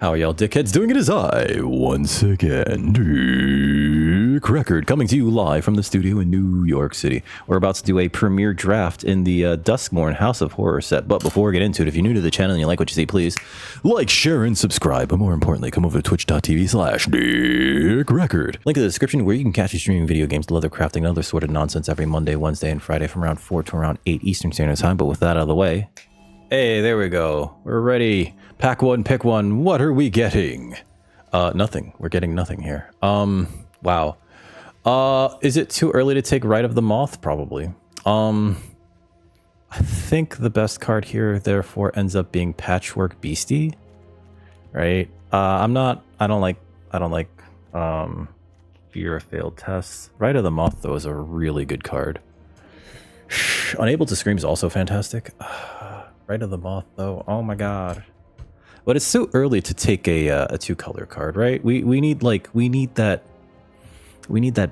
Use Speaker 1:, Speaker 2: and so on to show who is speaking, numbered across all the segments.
Speaker 1: How are y'all dickheads doing? It is I, once again, Dick Record, coming to you live from the studio in New York City. We're about to do a premiere draft in the Duskmourn House of Horror set, but before we get into it, if you're new to the channel and you like what you see, please like, share, and subscribe, but more importantly, come over to twitch.tv/Dick Record. Link in the description where you can catch me streaming video games, leather crafting, and other sort of nonsense every Monday, Wednesday, and Friday from around 4 to around 8 Eastern Standard Time, but with that out of the way, hey, there we go. We're ready. Pack one, pick one. What are we getting? Nothing. We're getting nothing here. Wow. Is it too early to take Rite of the Moth? Probably. I think the best card here, therefore, ends up being Patchwork Beastie. Right? I don't like Fear of Failed Tests. Rite of the Moth, though, is a really good card. Unable to Scream is also fantastic. Rite of the Moth, though, oh my god. But it's so early to take a two-color card, right? We need that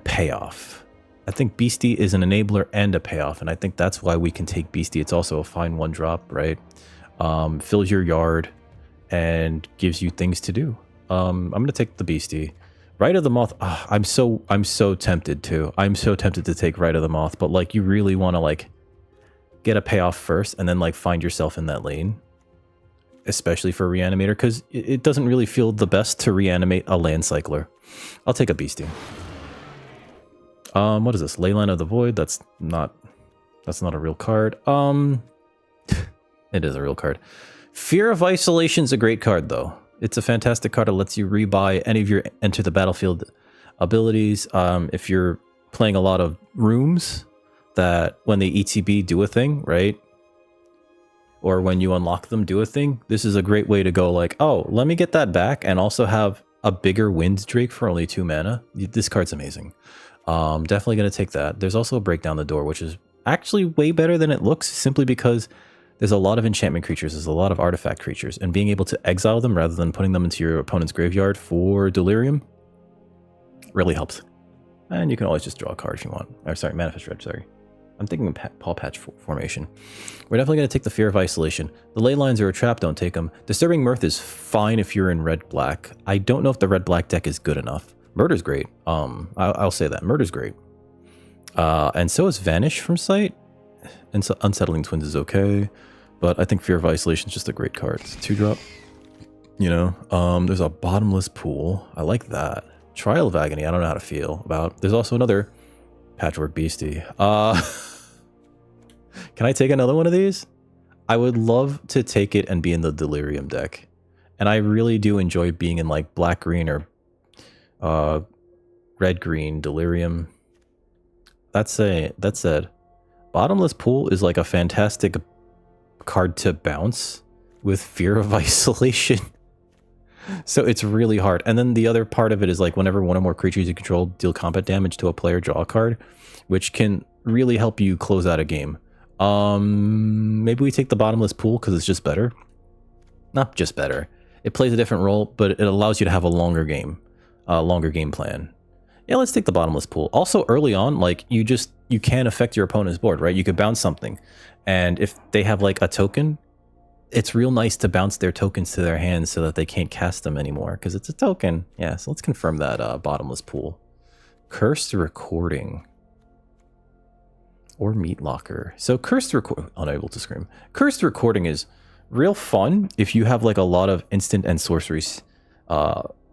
Speaker 1: payoff. I think Beastie is an enabler and a payoff, and I think that's why we can take Beastie. It's also a fine one-drop, right? Fills your yard and gives you things to do. I'm gonna take the Beastie. Rite of the Moth. I'm so tempted to. I'm so tempted to take Rite of the Moth, but like you really want to like get a payoff first and then like find yourself in that lane, especially for reanimator, because it doesn't really feel the best to reanimate a land cycler. I'll take a Beastie. What is this? Leyline of the Void? That's not a real card. It is a real card. Fear of Isolation's a great card though. It's a fantastic card. It lets you rebuy any of your enter the battlefield abilities. If you're playing a lot of rooms that when they ETB do a thing, right? Or when you unlock them do a thing, this is a great way to go like, oh, let me get that back and also have a bigger Wind Drake for only 2 mana. This card's amazing. Definitely going to take that. There's also a Break Down the Door, which is actually way better than it looks, simply because there's a lot of enchantment creatures, there's a lot of artifact creatures, and being able to exile them rather than putting them into your opponent's graveyard for Delirium really helps. And you can always just draw a card if you want. Or sorry, Manifest Red, sorry. I'm thinking Paw Patch formation. We're definitely going to take the Fear of Isolation. The ley lines are a trap, don't take them. Disturbing Mirth is fine if you're in red-black. I don't know if the red-black deck is good enough. Murder's great. I'll say that. Murder's great. And so is Vanish from sight. And so Unsettling Twins is okay. But I think Fear of Isolation is just a great card. It's a 2-drop. You know, there's a Bottomless Pool. I like that. Trial of Agony, I don't know how to feel about. There's also another Patchwork Beastie. Can I take another one of these? I would love to take it and be in the Delirium deck. And I really do enjoy being in like black-green or red-green Delirium. That said, Bottomless Pool is like a fantastic card to bounce with Fear of Isolation. So it's really hard. And then the other part of it is like whenever one or more creatures you control deal combat damage to a player, draw a card, which can really help you close out a game. Maybe we take the Bottomless Pool because it's just better. Not just better. It plays a different role, but it allows you to have a longer game plan. Yeah, let's take the Bottomless Pool. Also early on, like you can affect your opponent's board, right? You could bounce something. And if they have like a token, it's real nice to bounce their tokens to their hands so that they can't cast them anymore because it's a token. Yeah, so let's confirm that Bottomless Pool. Cursed Recording. Or Meat Locker. So Cursed Recording, unable to scream. Cursed Recording is real fun if you have like a lot of instant and sorceries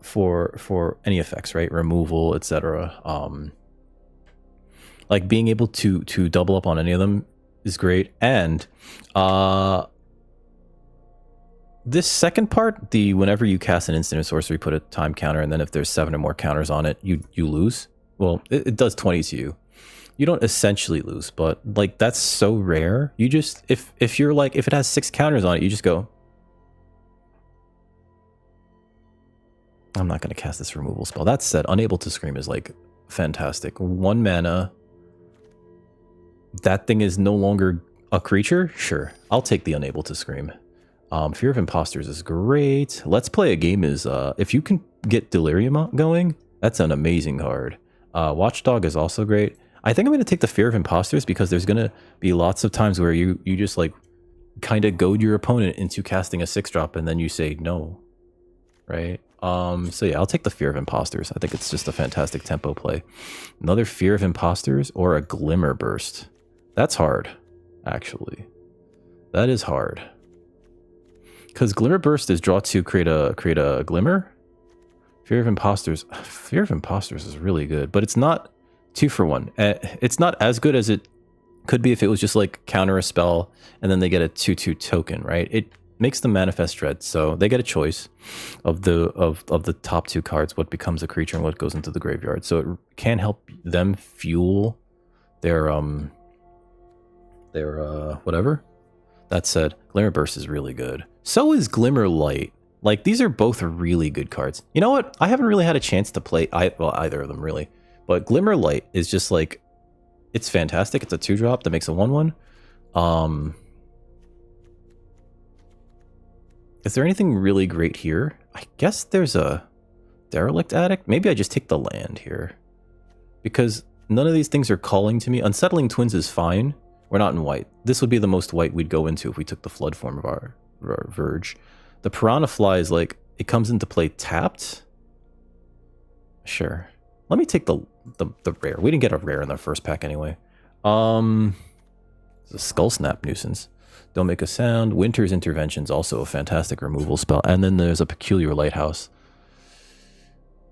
Speaker 1: for any effects, right? Removal, etc. Like being able to double up on any of them is great. And this second part, the whenever you cast an instant or sorcery, put a time counter, and then if there's 7 or more counters on it, you lose. Well, it does 20 to you. You don't essentially lose, but like that's so rare. You just if you're like if it has 6 counters on it, you just go, I'm not going to cast this removal spell. That said, Unable to Scream is like fantastic. 1 mana. That thing is no longer a creature? Sure. I'll take the Unable to Scream. Fear of Imposters is great. Let's Play a Game is, if you can get Delirium going, that's an amazing card. Watchdog is also great. I think I'm going to take the Fear of Imposters because there's going to be lots of times where you just like kind of goad your opponent into casting a 6-drop and then you say no. right? So yeah, I'll take the Fear of Imposters. I think it's just a fantastic tempo play. Another Fear of Imposters or a Glimmer Burst. That's hard, actually. That is hard. Because Glimmer Burst is draw 2, create a Glimmer. Fear of Imposters is really good, but it's not 2 for 1. It's not as good as it could be if it was just like counter a spell and then they get a 2/2 token, right? It makes them manifest dread, so they get a choice of the top 2 cards, what becomes a creature and what goes into the graveyard. So it can help them fuel their whatever. That said, Glimmer Burst is really good. So is Glimmer Light. Like, these are both really good cards. You know what? I haven't really had a chance to play either of them, really. But Glimmer Light is just like, it's fantastic. It's a 2-drop that makes a 1/1. Is there anything really great here? I guess there's a Derelict Addict. Maybe I just take the land here. Because none of these things are calling to me. Unsettling Twins is fine. We're not in white. This would be the most white we'd go into if we took the flood form of our Verge. The Piranha Fly is like, it comes into play tapped. Sure. Let me take the rare. We didn't get a rare in the first pack anyway. It's a Skull Snap Nuisance. Don't Make a Sound. Winter's Intervention is also a fantastic removal spell. And then there's a Peculiar Lighthouse.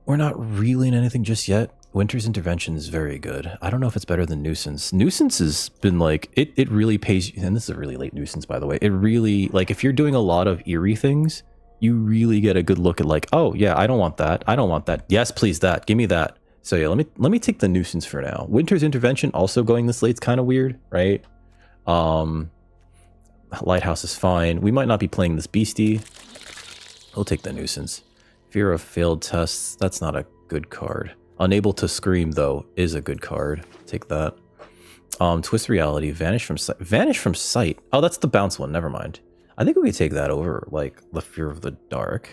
Speaker 1: We're not really in anything just yet. Winter's Intervention is very good. I don't know if it's better than Nuisance. Nuisance has been like, it really pays, and this is a really late Nuisance, by the way. It really, like, if you're doing a lot of eerie things, you really get a good look at like, oh yeah, I don't want that. I don't want that. Yes, please, that. Give me that. So yeah, let me take the Nuisance for now. Winter's Intervention also going this late's kind of weird, right? Lighthouse is fine. We might not be playing this Beastie. We'll take the Nuisance. Fear of Failed Tests. That's not a good card. Unable to Scream, though, is a good card. Take that. Twist Reality. Vanish from Sight. Vanish from Sight. Oh, that's the bounce one. Never mind. I think we could take that over, like, the Fear of the Dark.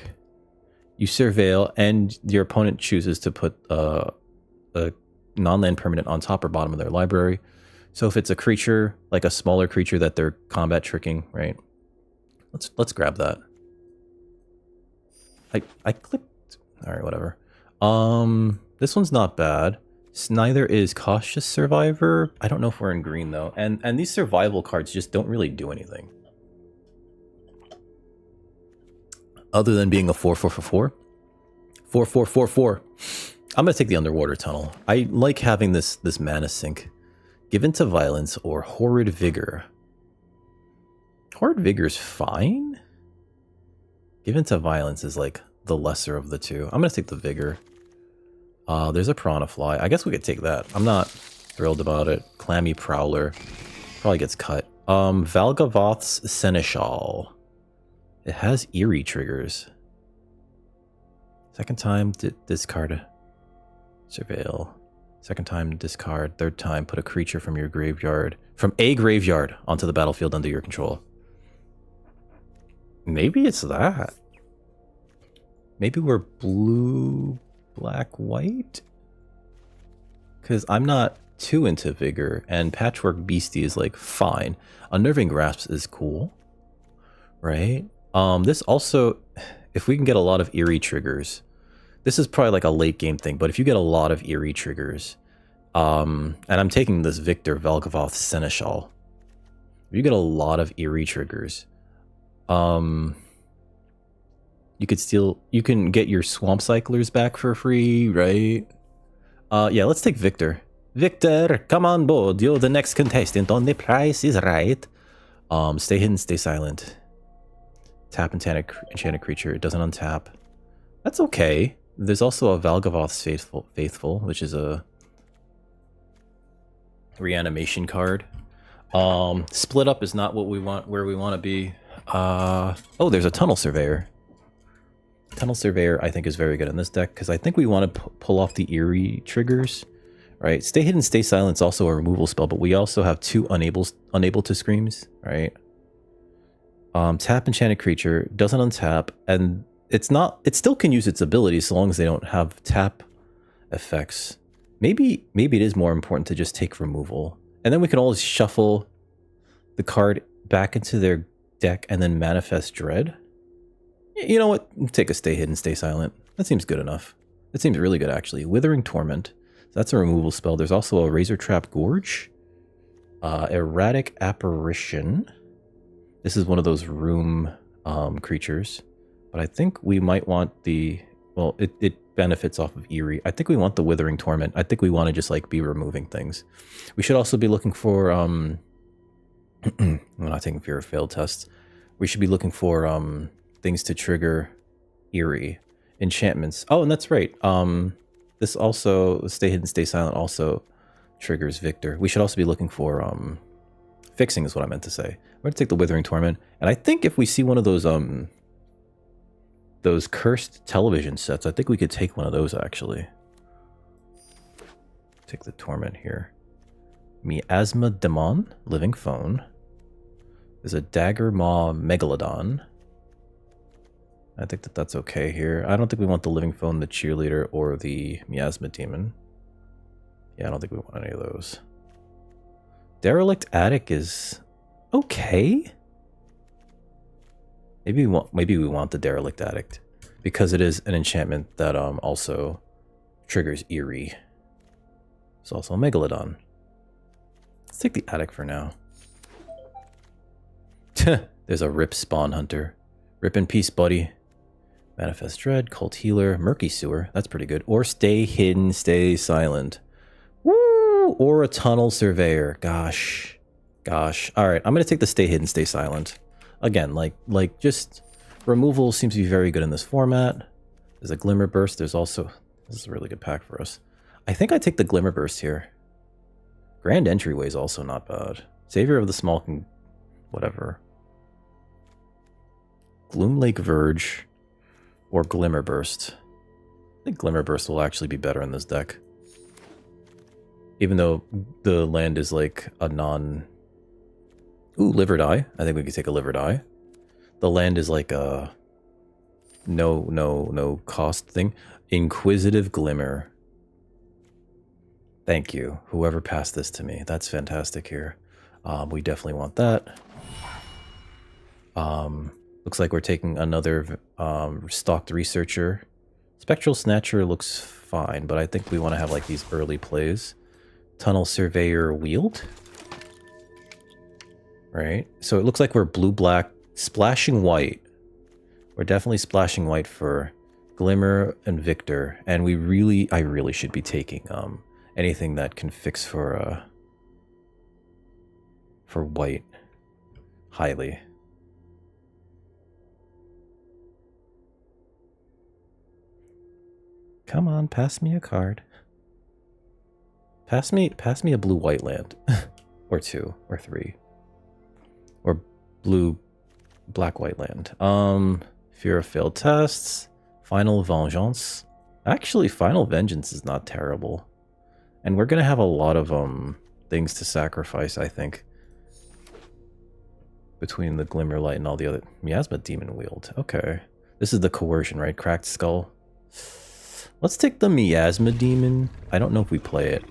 Speaker 1: You Surveil, and your opponent chooses to put a non-land permanent on top or bottom of their library. So if it's a creature, like a smaller creature that they're combat tricking, right? Let's grab that. I clicked. All right, whatever. This one's not bad. Neither is Cautious Survivor. I don't know if we're in green though. And these survival cards just don't really do anything. Other than being a 4/4/4. 4/4/4/4. I'm gonna take the Underwater Tunnel. I like having this mana sink. Given to Violence or Horrid Vigor. Horrid Vigor is fine. Given to Violence is like the lesser of the two. I'm gonna take the Vigor. There's a Piranha Fly. I guess we could take that. I'm not thrilled about it. Clammy Prowler. Probably gets cut. Valgavoth's Seneschal. It has eerie triggers. Second time, discard. Surveil. Second time, discard. Third time, put a creature from your graveyard. From a graveyard onto the battlefield under your control. Maybe it's that. Maybe we're blue, black, white? Because I'm not too into Vigor, and Patchwork Beastie is like fine. Unnerving Grasps is cool, right? This also, if we can get a lot of eerie triggers, this is probably like a late game thing, but if you get a lot of eerie triggers, and I'm taking this Victor Valuetown Seneschal, if you get a lot of eerie triggers, you can get your Swamp Cyclers back for free, right? Yeah, let's take Victor. Victor, come on board. You're the next contestant on The Price is Right. Stay hidden, stay silent. Tap enchanted creature. It doesn't untap. That's okay. There's also a Valvagoth's Faithful, which is a reanimation card. Split up is not what we want, where we want to be. Oh, there's a Tunnel Surveyor. Tunnel Surveyor, I think, is very good in this deck, because I think we want to pull off the eerie triggers, right? Stay hidden, stay silent is also a removal spell, but we also have two unable to screams, right? Tap enchanted creature, doesn't untap, and it still can use its abilities so long as they don't have tap effects. Maybe it is more important to just take removal. And then we can always shuffle the card back into their deck and then manifest Dread. You know what? Take a stay hidden, stay silent. That seems good enough. That seems really good, actually. Withering Torment. That's a removal spell. There's also a Razor Trap Gorge. Erratic Apparition. This is one of those room creatures. But I think we might want the... Well, it benefits off of Eerie. I think we want the Withering Torment. I think we want to just, like, be removing things. We should also be looking for... I'm not taking Fear of Failed tests. We should be looking for things to trigger Eerie. Enchantments. Oh, and that's right. This also... Stay Hidden, Stay Silent also triggers Victor. We should also be looking for... Fixing is what I meant to say. I'm going to take the Withering Torment. And I think if we see one of those cursed television sets, I think we could take one of those, actually. Take the Torment here. Miasma Demon, Living Phone. There's a Dagger Maw Megalodon. I think that that's okay here. I don't think we want the Living Phone, the Cheerleader, or the Miasma Demon. Yeah, I don't think we want any of those. Derelict Attic is okay. Maybe we want the Derelict Attic because it is an enchantment that also triggers Eerie. It's also a Megalodon. Let's take the Attic for now. There's a Rip Spawn Hunter. Rip in peace, buddy. Manifest Dread, Cult Healer, Murky Sewer. That's pretty good. Or Stay Hidden, Stay Silent. Woo! Or a Tunnel Surveyor. Gosh. Gosh. Alright, I'm going to take the Stay Hidden, Stay Silent. Again, like just removal seems to be very good in this format. There's a Glimmer Burst. There's also... This is a really good pack for us. I think I take the Glimmer Burst here. Grand Entryway is also not bad. Savior of the Small... Whatever. Gloomlake Verge or Glimmer Burst. I think Glimmer Burst will actually be better in this deck. Even though the land is like a non... Ooh, Livered Eye. I think we could take a Livered Eye. The land is like a no cost thing. Inquisitive Glimmer. Thank you, whoever passed this to me. That's fantastic here. We definitely want that. Looks like we're taking another Stalked Researcher. Spectral Snatcher looks fine, but I think we want to have like these early plays. Tunnel Surveyor Wield. Right, so it looks like we're blue-black, splashing white. We're definitely splashing white for Glimmer and Victor, and I really should be taking anything that can fix for white highly. Come on, pass me a card. Pass me a blue-white land, or 2, or 3. Or blue, black-white land. Fear of Failed Tests. Final Vengeance. Actually, Final Vengeance is not terrible. And we're going to have a lot of things to sacrifice, I think. Between the Glimmerlight and all the other... Miasma Demon Wield. Okay. This is the Coercion, right? Cracked Skull. Let's take the Miasma Demon. I don't know if we play it.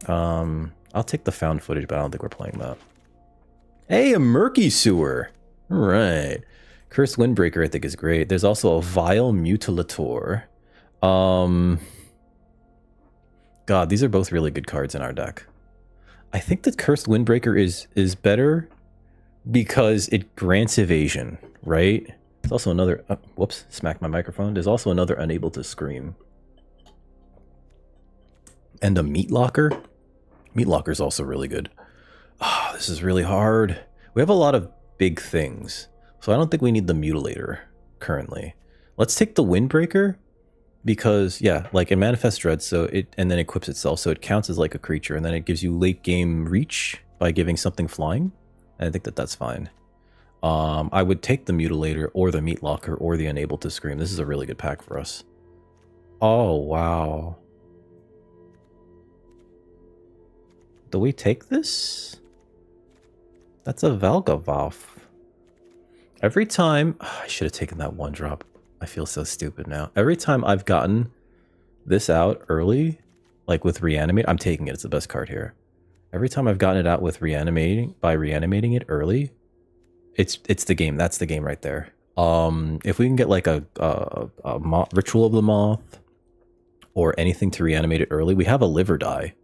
Speaker 1: I'll take the Found Footage, but I don't think we're playing that. Hey, a Murky Sewer! Alright. Cursed Windbreaker, I think, is great. There's also a Vile Mutilator. God, these are both really good cards in our deck. I think that Cursed Windbreaker is better because it grants evasion, right? There's also another... whoops, smacked my microphone. There's also another Unable to Scream. And a Meat Locker. Meat Locker is also really good. Oh, this is really hard. We have a lot of big things, so I don't think we need the Mutilator currently. Let's take the Windbreaker because, yeah, like in Manifest Dread, so and then equips itself, so it counts as like a creature, and then it gives you late game reach by giving something flying. And I think that that's fine. I would take the Mutilator or the Meat Locker or the Unable to Scream. This is a really good pack for us. Oh, wow. Do we take this? That's a Valvagoth. Every time... I should have taken that 1-drop. I feel so stupid now. Every time I've gotten this out early, like with Reanimate, I'm taking it. It's the best card here. Every time I've gotten it out with reanimating it early, it's the game. That's the game right there. If we can get like a Ritual of the Moth or anything to reanimate it early, we have a liver die,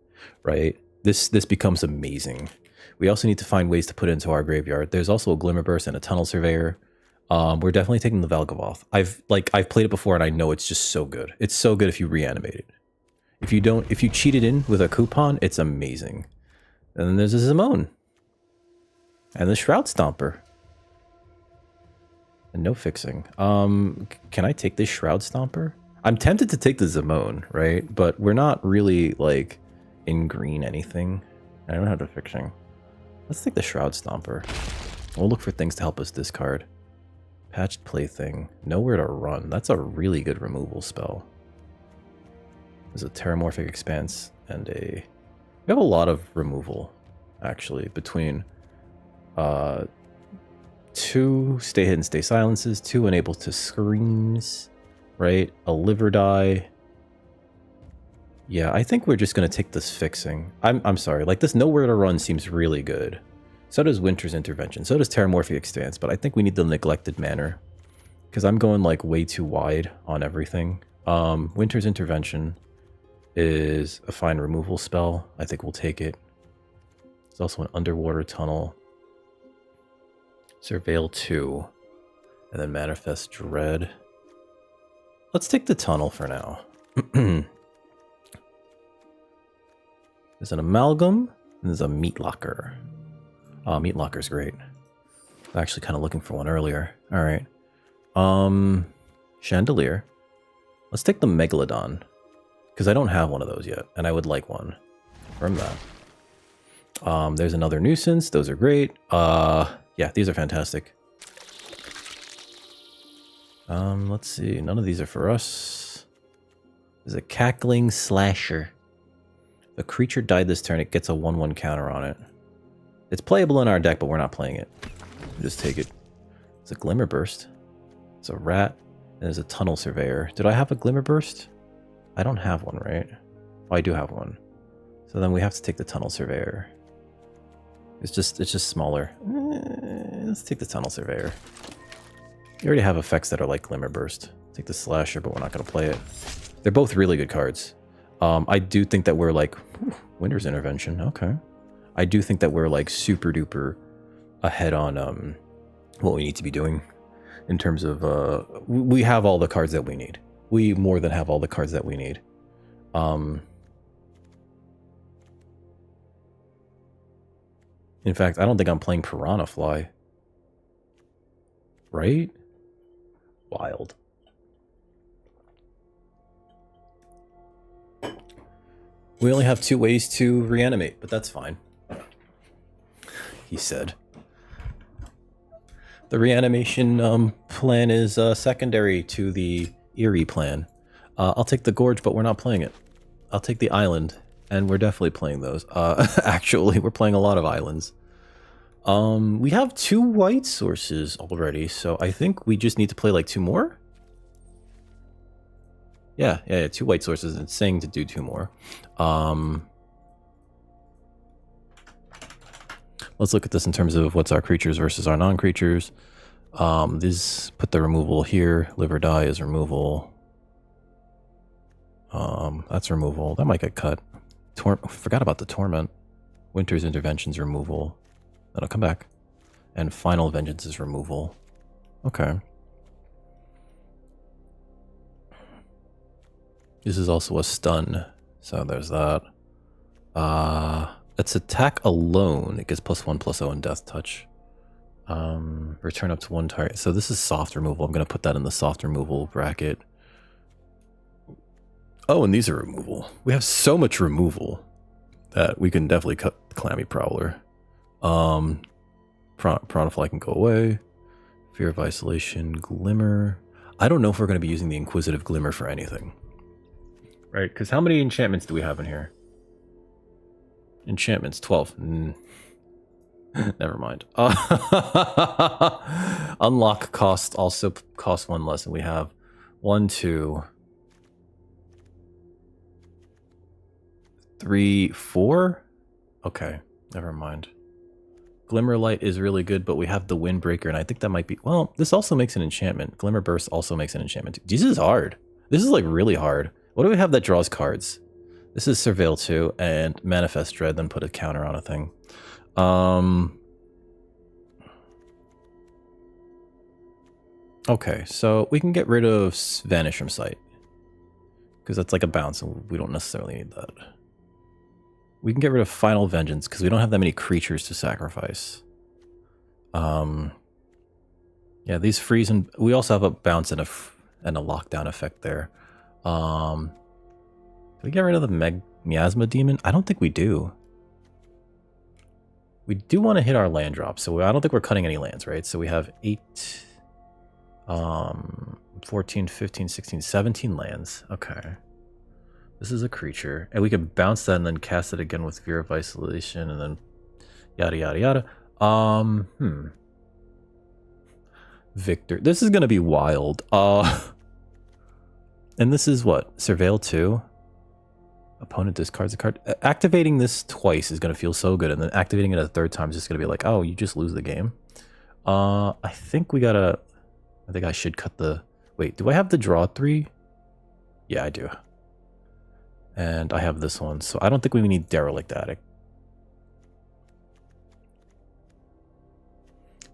Speaker 1: right? This becomes amazing. We also need to find ways to put it into our graveyard. There's also a Glimmerburst and a Tunnel Surveyor. We're definitely taking the Valgavoth. I've played it before and I know it's just so good. It's so good if you reanimate it. If you cheat it in with a coupon, it's amazing. And then there's a Zimone. And the Shroud Stomper. And no fixing. Can I take this Shroud Stomper? I'm tempted to take the Zimone, right? But we're not really, like, in green anything. I don't have the fixing. Let's take the Shroud Stomper. We'll look for things to help us discard. Patched Plaything. Nowhere to Run. That's a really good removal spell. There's a Terramorphic Expanse and a... We have a lot of removal, actually, between 2 Stay Hidden, Stay Silences, 2 Unable to Screams, right? A Liver Die. Yeah, I think we're just going to take this fixing. I'm sorry, like this Nowhere to Run seems really good. So does Winter's Intervention, so does Terramorphic Expanse, but I think we need the Neglected Manor. Because I'm going like way too wide on everything. Winter's Intervention is a fine removal spell. I think we'll take it. There's also an Underwater Tunnel. Surveil 2. And then Manifest Dread. Let's take the Tunnel for now. There's an Amalgam, and there's a Meat Locker. Meat Locker's great. I'm actually kind of looking for one earlier. Alright. Chandelier. Let's take the Megalodon. Because I don't have one of those yet, and I would like one. From that. There's another Nuisance. Those are great. Yeah, these are fantastic. Let's see. None of these are for us. There's a Cackling Slasher. If a creature died this turn, it gets a 1/1 counter on it. It's playable in our deck, but we're not playing it. We'll just take it. It's a Glimmerburst. It's a Rat. And there's a Tunnel Surveyor. Did I have a Glimmerburst? I don't have one, right? Oh, I do have one. So then we have to take the Tunnel Surveyor. It's just smaller. Let's take the Tunnel Surveyor. You already have effects that are like Glimmerburst. Take the Slasher, but we're not going to play it. They're both really good cards. I do think that we're like... Winter's Intervention, okay. I do think that we're like super duper ahead on what we need to be doing in terms of we have all the cards that we need. We more than have all the cards that we need. In fact, I don't think I'm playing Piranha Fly. Right? Wild. We only have 2 ways to reanimate, but that's fine. He said. The reanimation plan is secondary to the Eerie plan. I'll take the Gorge, but we're not playing it. I'll take the Island, and we're definitely playing those. Actually, we're playing a lot of islands. We have 2 white sources already, so I think we just need to play like 2 more. Yeah, 2 white sources. It's saying to do 2 more. Let's look at this in terms of what's our creatures versus our non-creatures. This put the removal here. Live or Die is removal. That's removal. That might get cut. Forgot about the Torment. Winter's Intervention's removal. That'll come back. And Final Vengeance is removal. Okay. This is also a stun. So there's that. Its attack alone, it gets +1/+0 and Death Touch. Return up to 1 target. So this is soft removal. I'm going to put that in the soft removal bracket. Oh, and these are removal. We have so much removal that we can definitely cut the Clammy Prowler. Piranha Fly can go away. Fear of Isolation, Glimmer. I don't know if we're going to be using the Inquisitive Glimmer for anything. Right, because how many enchantments do we have in here? Enchantments, 12. Never mind. Unlock cost also costs 1 less, and we have 1, 2, 3, 4? Okay, never mind. Glimmerlight is really good, but we have the Windbreaker, and I think that might be... Well, this also makes an enchantment. Glimmer Burst also makes an enchantment. This is hard. This is, like, really hard. What do we have that draws cards? This is Surveil 2 and Manifest Dread, then put a counter on a thing. Okay, so we can get rid of Vanish from Sight. Because that's like a bounce, and we don't necessarily need that. We can get rid of Final Vengeance, because we don't have that many creatures to sacrifice. Yeah, these freeze, and we also have a bounce and a lockdown effect there. Do we get rid of the Miasma Demon? I don't think we do. We do want to hit our land drop, so I don't think we're cutting any lands, right? So we have 8, 14, 15, 16, 17 lands. Okay. This is a creature, and we can bounce that and then cast it again with Fear of Isolation, and then yada yada yada. Victor. This is gonna be wild. And this is what? Surveil 2? Opponent discards a card. Activating this twice is gonna feel so good, and then activating it a third time is just gonna be like, oh, you just lose the game. I think we gotta... I think I should cut the... Wait, do I have the draw 3? Yeah, I do. And I have this one, so I don't think we need Derelict Attic.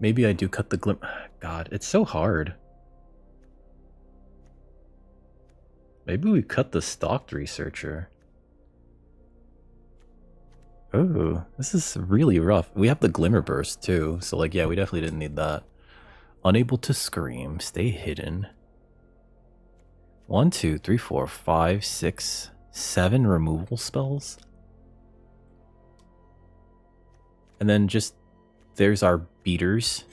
Speaker 1: Maybe I do cut the Glim... God, it's so hard. Maybe we cut the Stalked Researcher. Oh, this is really rough. We have the Glimmer Burst too, so like, yeah, we definitely didn't need that. Unable to Scream, stay hidden. 1, 2, 3, 4, 5, 6, 7 removal spells. And then just, there's our beaters.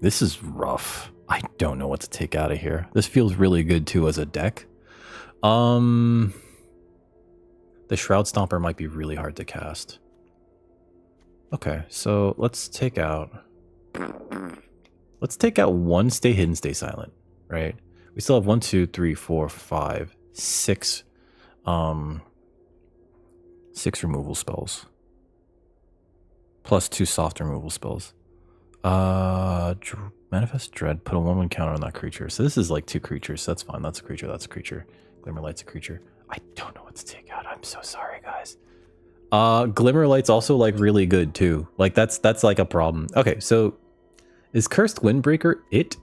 Speaker 1: This is rough. I don't know what to take out of here. This feels really good too as a deck. The Shroud Stomper might be really hard to cast. Okay, so let's take out... Let's take out 1 Stay Hidden, Stay Silent, right? We still have 1, 2, 3, 4, 5, 6, 6 removal spells. Plus 2 soft removal spells. Manifest Dread, put a 1/1 counter on that creature. So this is like 2 creatures, so that's fine. That's a creature, that's a creature. Glimmerlight's a creature. I don't know what to take out. I'm so sorry, guys. Glimmerlight's also like really good too. Like that's like a problem. Okay, so is Cursed Windbreaker it?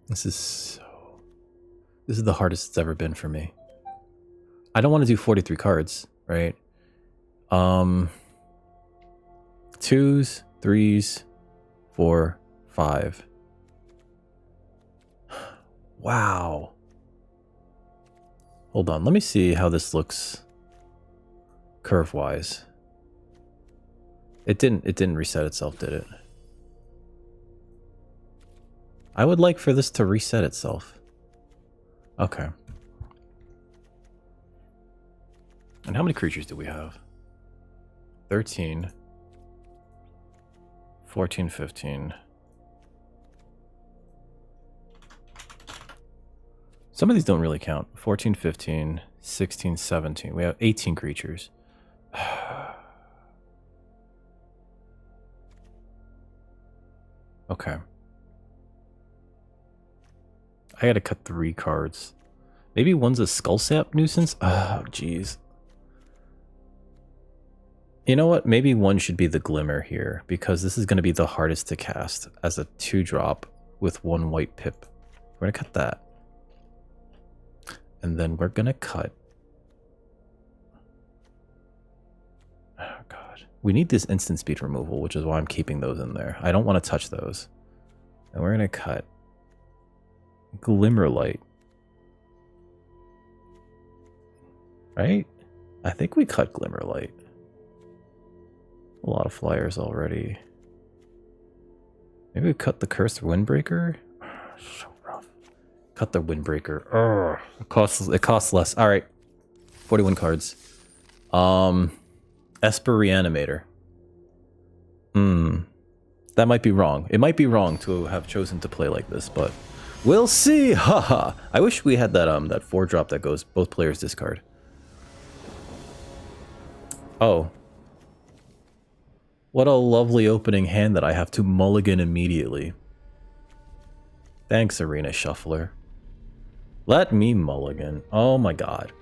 Speaker 1: This is the hardest it's ever been for me. I don't want to do 43 cards, right? 2s, 3s, 4, 5. Wow. Hold on, let me see how this looks curve-wise. It didn't reset itself, did it? I would like for this to reset itself. Okay. And how many creatures do we have? 13, 14, 15. Some of these don't really count. 14, 15, 16, 17. We have 18 creatures. Okay. I gotta cut 3 cards. Maybe one's a Skullsap Nuisance? Oh, jeez. You know what? Maybe one should be the Glimmer here, because this is going to be the hardest to cast as a 2-drop with 1 white pip. We're going to cut that. And then we're going to cut... Oh, God. We need this instant speed removal, which is why I'm keeping those in there. I don't want to touch those. And we're going to cut Glimmerlight. Right? I think we cut Glimmerlight. A lot of flyers already. Maybe we cut the Cursed Windbreaker? So rough. Cut the Windbreaker. Ugh. It costs less. Alright. 41 cards. Esper Reanimator. That might be wrong. It might be wrong to have chosen to play like this, but We'll see. Haha. I wish we had that that 4-drop that goes both players discard. Oh. What a lovely opening hand that I have to mulligan immediately. Thanks, Arena Shuffler. Let me mulligan. Oh my god.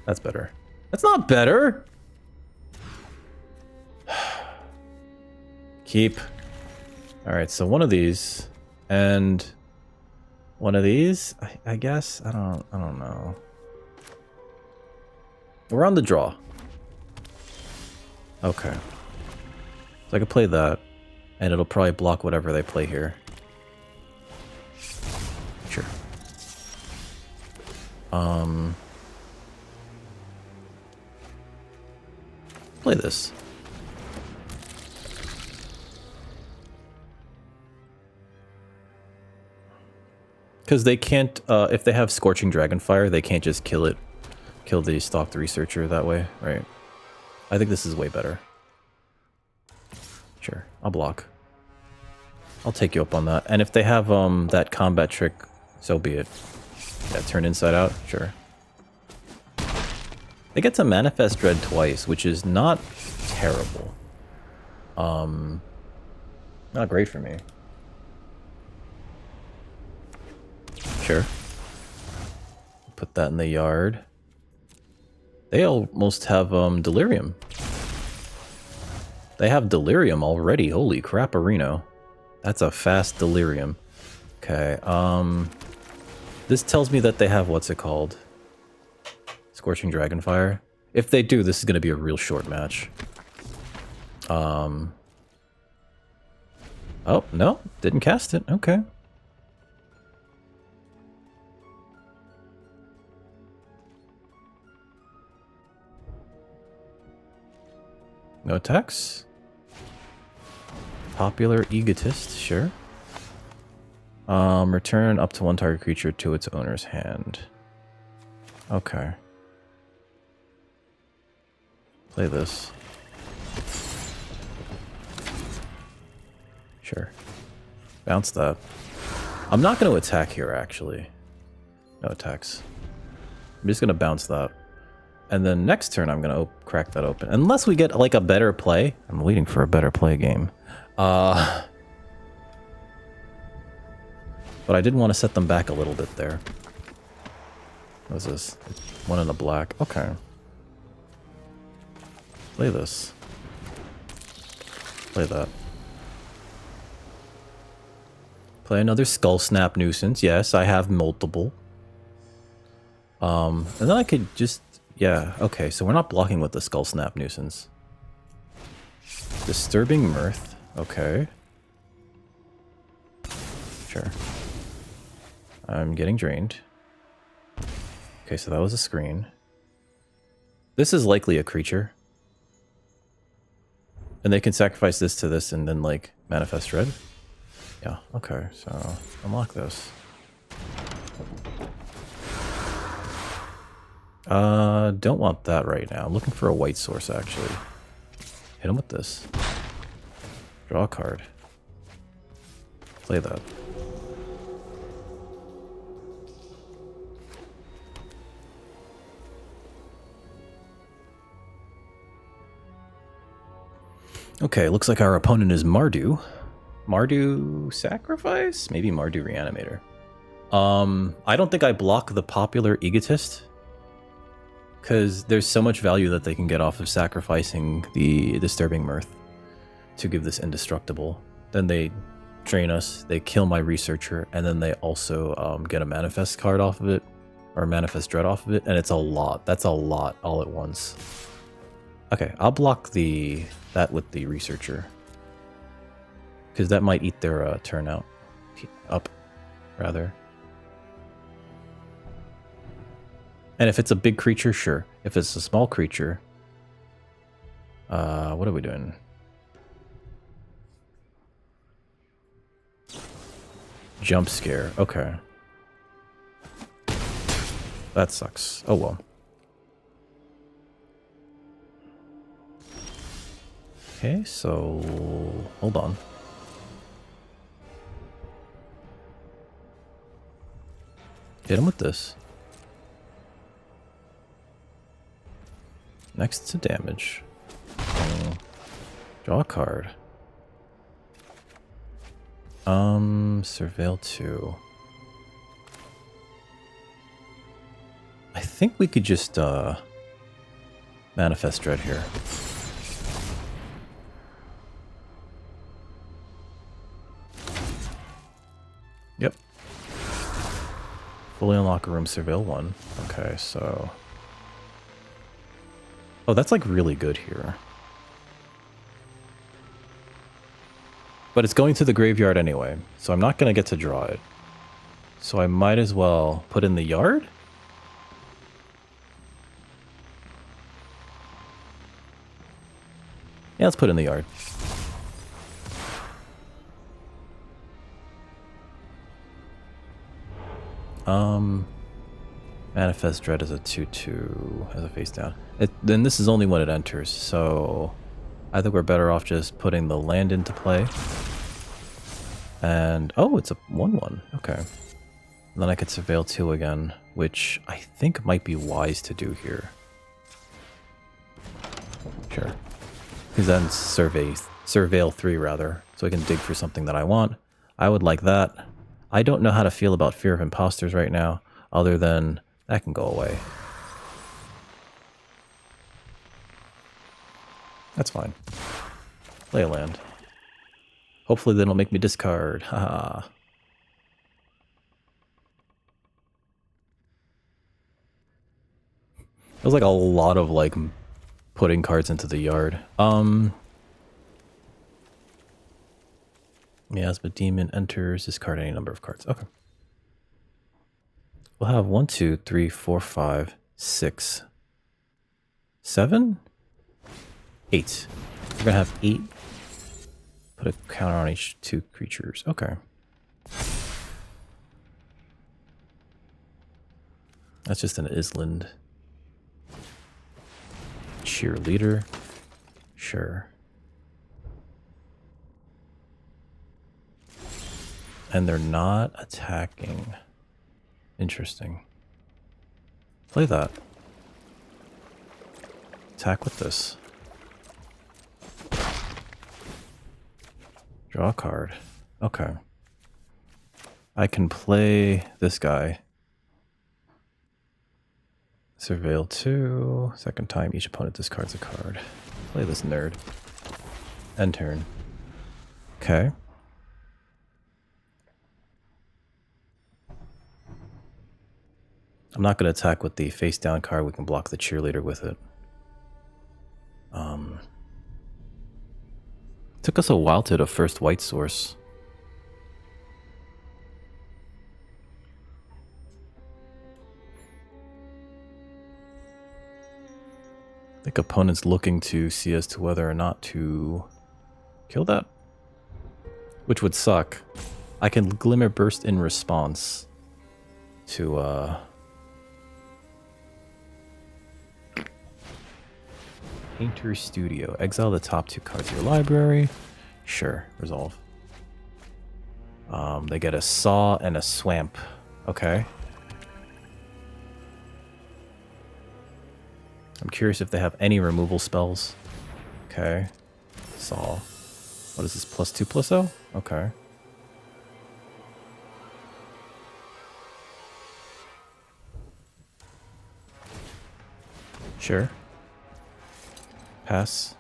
Speaker 1: That's better. That's not better! Keep. Alright, so one of these and one of these, I guess. I don't know. We're on the draw. Okay. So I could play that, and it'll probably block whatever they play here. Sure. Play this. Because they can't, if they have Scorching Dragonfire, they can't just kill the Stalked Researcher that way, right? I think this is way better. Sure, I'll block. I'll take you up on that. And if they have that combat trick, so be it. Yeah, turn inside out, sure. They get to Manifest Dread twice, which is not terrible. Not great for me. Sure. Put that in the yard. They almost have Delirium. They have Delirium already. Holy crap, Areno. That's a fast Delirium. Okay, this tells me that they have, what's it called? Scorching Dragonfire. If they do, this is going to be a real short match. Oh, no. Didn't cast it. Okay. No attacks? Popular Egotist, sure. Return up to one target creature to its owner's hand. Okay. Play this. Sure. Bounce that. I'm not going to attack here, actually. No attacks. I'm just going to bounce that. And then next turn, I'm going to crack that open. Unless we get, like, a better play. I'm waiting for a better play game. But I did want to set them back a little bit there. What's this? One in the black. Okay. Play this. Play that. Play another Skull Snap Nuisance. Yes, I have multiple. And then I could just... Yeah, okay, so we're not blocking with the Skull Snap Nuisance. Disturbing Mirth. Okay. Sure. I'm getting drained. Okay, so that was a screen. This is likely a creature. And they can sacrifice this to this and then, like, Manifest Dread? Yeah, okay, so unlock this. Don't want that right now. I'm looking for a white source, actually. Hit him with this. Draw a card. Play that. Okay, looks like our opponent is Mardu. Mardu Sacrifice? Maybe Mardu Reanimator. I don't think I block the popular Egotist, because there's so much value that they can get off of sacrificing the Disturbing Mirth to give this indestructible. Then they drain us, they kill my Researcher, and then they also get a Manifest card off of it, or Manifest Dread off of it, and it's a lot. That's a lot all at once. Okay, I'll block that with the Researcher, because that might eat their turn out. Up, rather. And if it's a big creature, sure. If it's a small creature, what are we doing? Jump scare. Okay. That sucks. Oh well. Okay, so hold on. Hit him with this. Next to damage. Draw a card. Surveil 2. I think we could just manifest dread here. Yep. Fully unlock a room, surveil 1. Okay, so... Oh, that's like really good here. But it's going to the graveyard anyway, so I'm not going to get to draw it. So I might as well put in the yard? Yeah, let's put in the yard. Manifest Dread as a 2/2 as a face down. Then this is only when it enters, so I think we're better off just putting the land into play. And oh, it's a 1/1. Okay. And then I could surveil 2 again, which I think might be wise to do here. Sure. Because then surveil 3 rather, so I can dig for something that I want. I would like that. I don't know how to feel about Fear of Imposters right now, other than that can go away. That's fine. Play a land. Hopefully they don't make me discard. Haha. It was like a lot of like putting cards into the yard. Miasma Demon enters, discard any number of cards. Okay. We'll have 1, 2, 3, 4, 5, 6, 7, 8. We're gonna have 8. Put a counter on each 2 creatures. Okay. That's just an Island. Cheerleader. Sure. And they're not attacking. Interesting. Play that. Attack with this. Draw a card. Okay. I can play this guy. Surveil 2. Second time each opponent discards a card. Play this nerd. End turn. Okay. I'm not going to attack with the face down card. We can block the cheerleader with it. Took us a while to hit a first white source. I think opponent's looking to see as to whether or not to kill that. Which would suck. I can Glimmer Burst in response to Painter Studio. Exile the top 2 cards of your library. Sure, resolve. They get a Saw and a Swamp. Okay. I'm curious if they have any removal spells. Okay. Saw. What is this? +2/+0? Okay. Sure. Pass.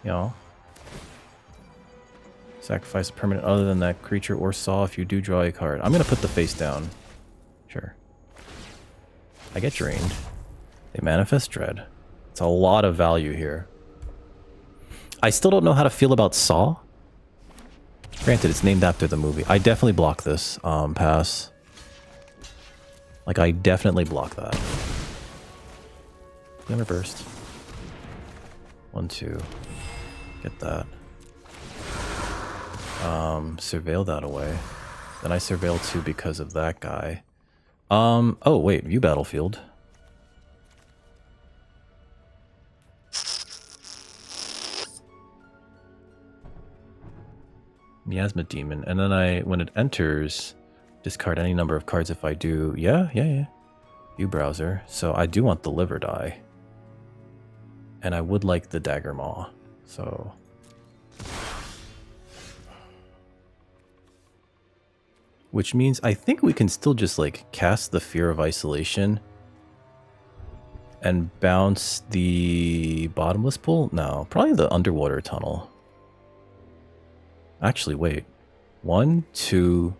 Speaker 1: Y'all. Sacrifice a permanent other than that creature or saw if you do draw a card. I'm going to put the face down. Sure. I get drained. They manifest dread. It's a lot of value here. I still don't know how to feel about Saw. Granted, it's named after the movie. I definitely block this. Pass. Like, I definitely block that. Glimmer Burst. 1, 2. Get that. Surveil that away. Then I surveil 2 because of that guy. Oh wait, view battlefield. Miasma Demon, and then when it enters, Discard any number of cards if I do. Yeah. View browser. So I do want the liver die. And I would like the dagger maw. So... which means I think we can still just like cast the Fear of Isolation and bounce the bottomless pool? No, probably the underwater tunnel. Actually, wait. 1, 2,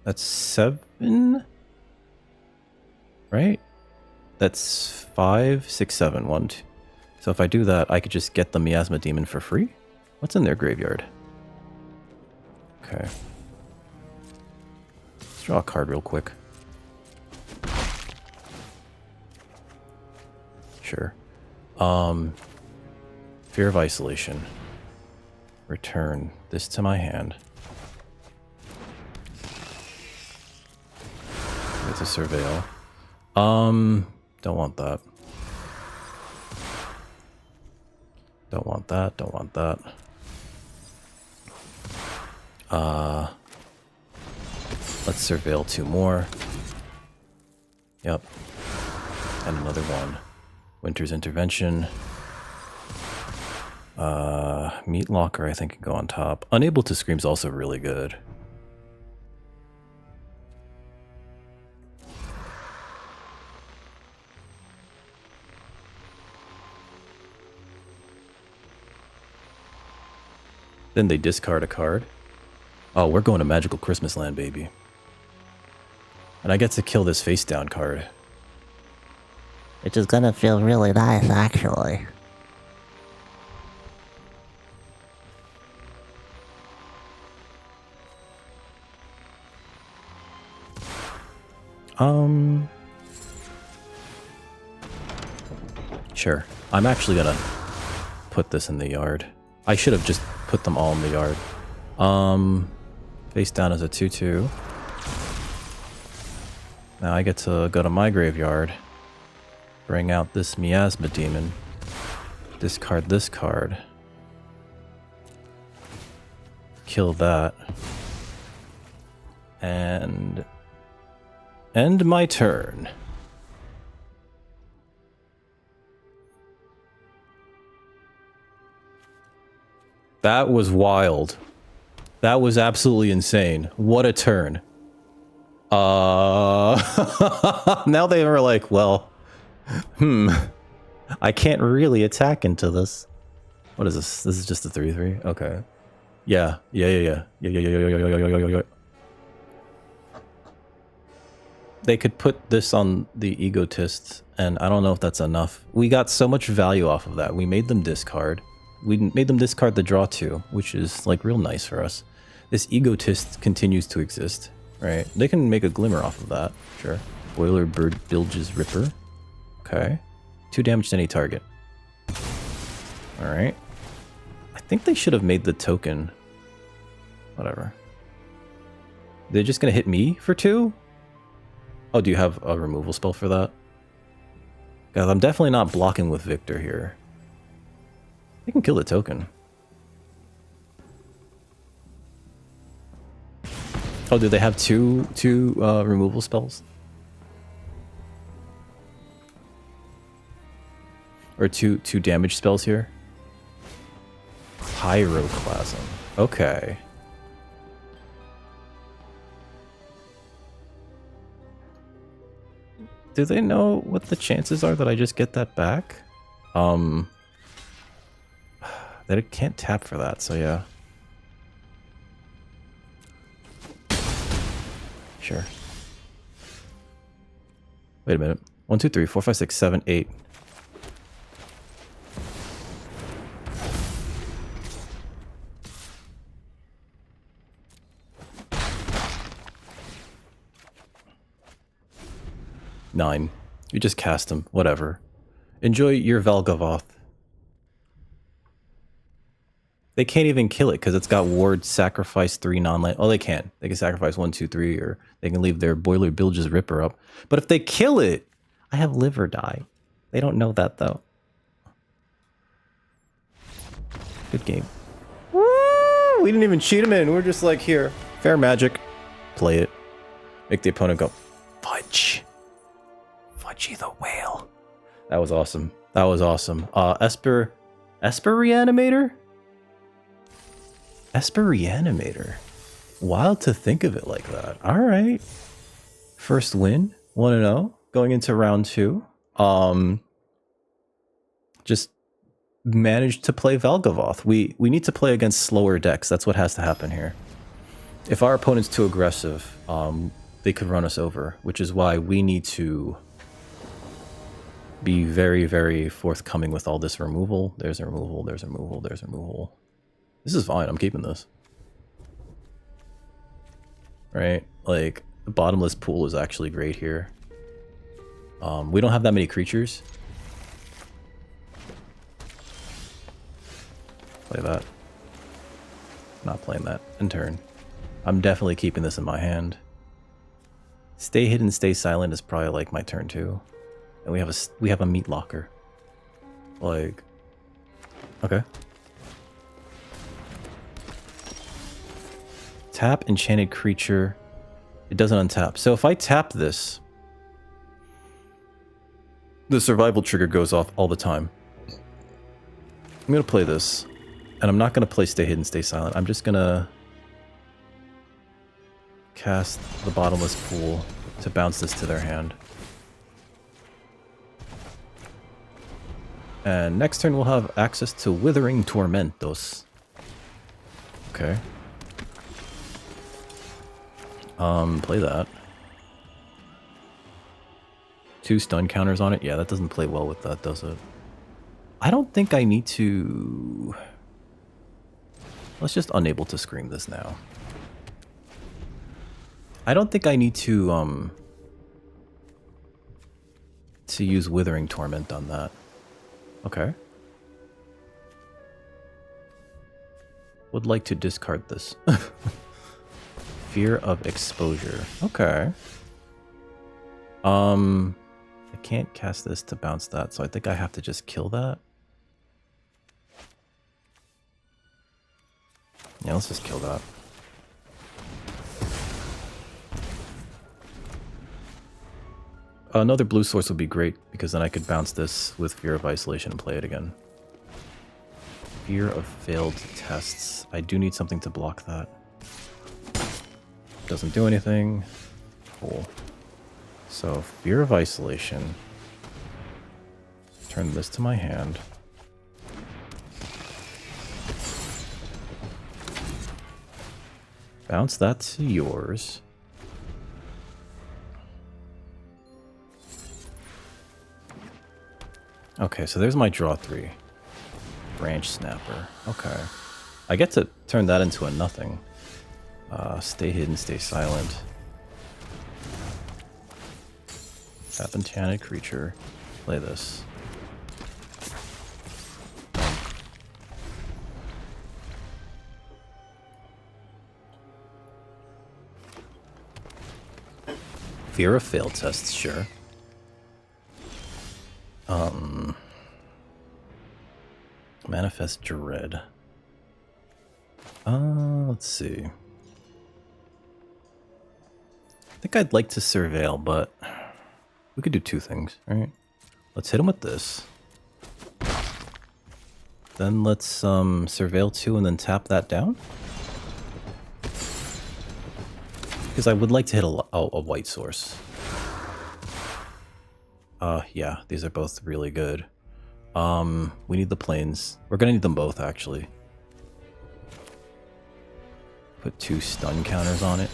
Speaker 1: that's 7? Right? That's 5, 6, 7. 1, 2. So if I do that, I could just get the Miasma Demon for free? What's in their graveyard? Okay. Let's draw a card real quick. Sure. Fear of Isolation. Return this to my hand. It's a Surveil. Don't want that. Don't want that, don't want that. Let's Surveil 2 more. Yep. And another one. Winter's Intervention. Meat Locker, I think, can go on top. Unable to Scream's also really good. Then they discard a card. Oh, we're going to Magical Christmas Land, baby. And I get to kill this face down card.
Speaker 2: Which is gonna feel really nice, actually.
Speaker 1: Sure. I'm actually gonna put this in the yard. I should have just put them all in the yard. Face down as a 2/2. Now I get to go to my graveyard, bring out this Miasma Demon, discard this card, kill that, and end my turn. That was wild. That was absolutely insane. What a turn. Now they were like, well, I can't really attack into this. What is this? This is just a 3/3. Okay. Yeah. They could put this on the Egotist, and I don't know if that's enough. We got so much value off of that. We made them discard. We made them discard the draw 2, which is like real nice for us. This Egotist continues to exist, right? They can make a Glimmer off of that, sure. Boiler Bird Bilge's Ripper. Okay. 2 damage to any target. Alright. I think they should have made the token. Whatever. They're just gonna hit me for 2? Oh, do you have a removal spell for that? Guys, I'm definitely not blocking with Victor here. They can kill the token. Oh, do they have two removal spells? Or two damage spells here? Pyroclasm. Okay. Do they know what the chances are that I just get that back? That it can't tap for that, so yeah. Sure. Wait a minute. 1, 2, 3, 4, 5, 6, 7, 8. Nine. You just cast them. Whatever. Enjoy your Valgavoth. They can't even kill it because it's got ward sacrifice 3 non-land. Oh, they can. They can sacrifice 1, 2, 3, or they can leave their Boiler Bilge's Ripper up. But if they kill it, I have liver die. They don't know that though. Good game. Woo! We didn't even cheat him in. We're just like, here, fair magic. Play it. Make the opponent go, fudge. Fudgy the whale. That was awesome. That was awesome. Esper reanimator? Esper reanimator. Wild to think of it like that. All right. First win, 1-0, going into round 2. Just managed to play Valgavoth. We need to play against slower decks. That's what has to happen here. If our opponent's too aggressive, they could run us over, which is why we need to be very, very forthcoming with all this removal. There's a removal, there's a removal, there's a removal. This is fine, I'm keeping this. Right? Like, the bottomless pool is actually great here. We don't have that many creatures. Play that. Not playing that. In turn. I'm definitely keeping this in my hand. Stay hidden, stay silent is probably like my turn too. And we have a meat locker. Like, okay. Tap enchanted creature. It doesn't untap. So if I tap this, the survival trigger goes off all the time. I'm gonna play this, and I'm not gonna play stay hidden, stay silent. I'm just gonna cast the bottomless pool to bounce this to their hand. And next turn we'll have access to Withering Tormentos. Okay. Play that. 2 stun counters on it. Yeah, that doesn't play well with that, does it? I don't think I need to... Let's just unable to scream this now. I don't think I need to use Withering Torment on that. Okay. Would like to discard this. Fear of exposure. Okay. I can't cast this to bounce that, so I think I have to just kill that. Yeah, let's just kill that. Another blue source would be great, because then I could bounce this with Fear of Isolation and play it again. Fear of failed tests. I do need something to block that. Doesn't do anything. Cool. So, Fear of Isolation. Turn this to my hand. Bounce that to yours. Okay, so there's my draw 3. Branch Snapper. Okay. I get to turn that into a nothing. Stay hidden, stay silent. Tap enchanted creature. Play this. Fear of failed tests, sure. Manifest Dread. Let's see. I think I'd like to Surveil, but we could do 2 things, right? Let's hit him with this. Then let's Surveil 2 and then tap that down. Because I would like to hit a white source. Yeah, these are both really good. We need the planes. We're gonna need them both, actually. Put 2 stun counters on it.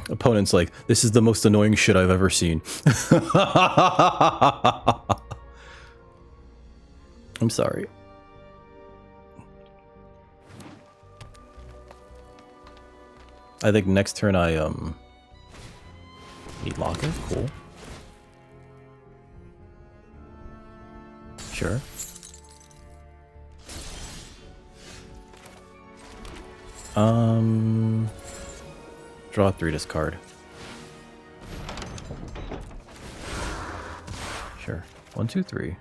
Speaker 1: Opponent's like, this is the most annoying shit I've ever seen. I'm sorry. I think next turn I need locker. Cool. Sure. Draw 3, discard. Sure. 1, 2, 3.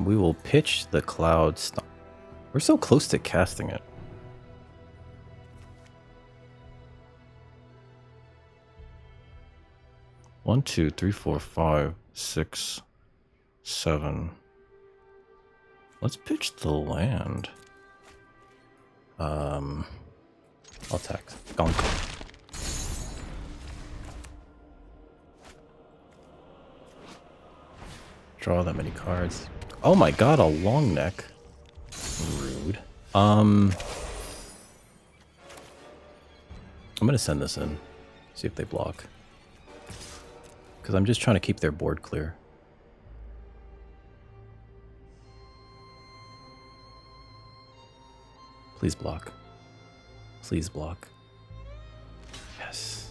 Speaker 1: We will pitch the Cloud Stomp. We're so close to casting it. One, two, three, four, five, 6, 7. Let's pitch the land. I'll attack. Gonk. Draw that many cards. Oh my god, a long neck. Rude. I'm gonna send this in. See if they block. Because I'm just trying to keep their board clear. Please block. Please block. Yes.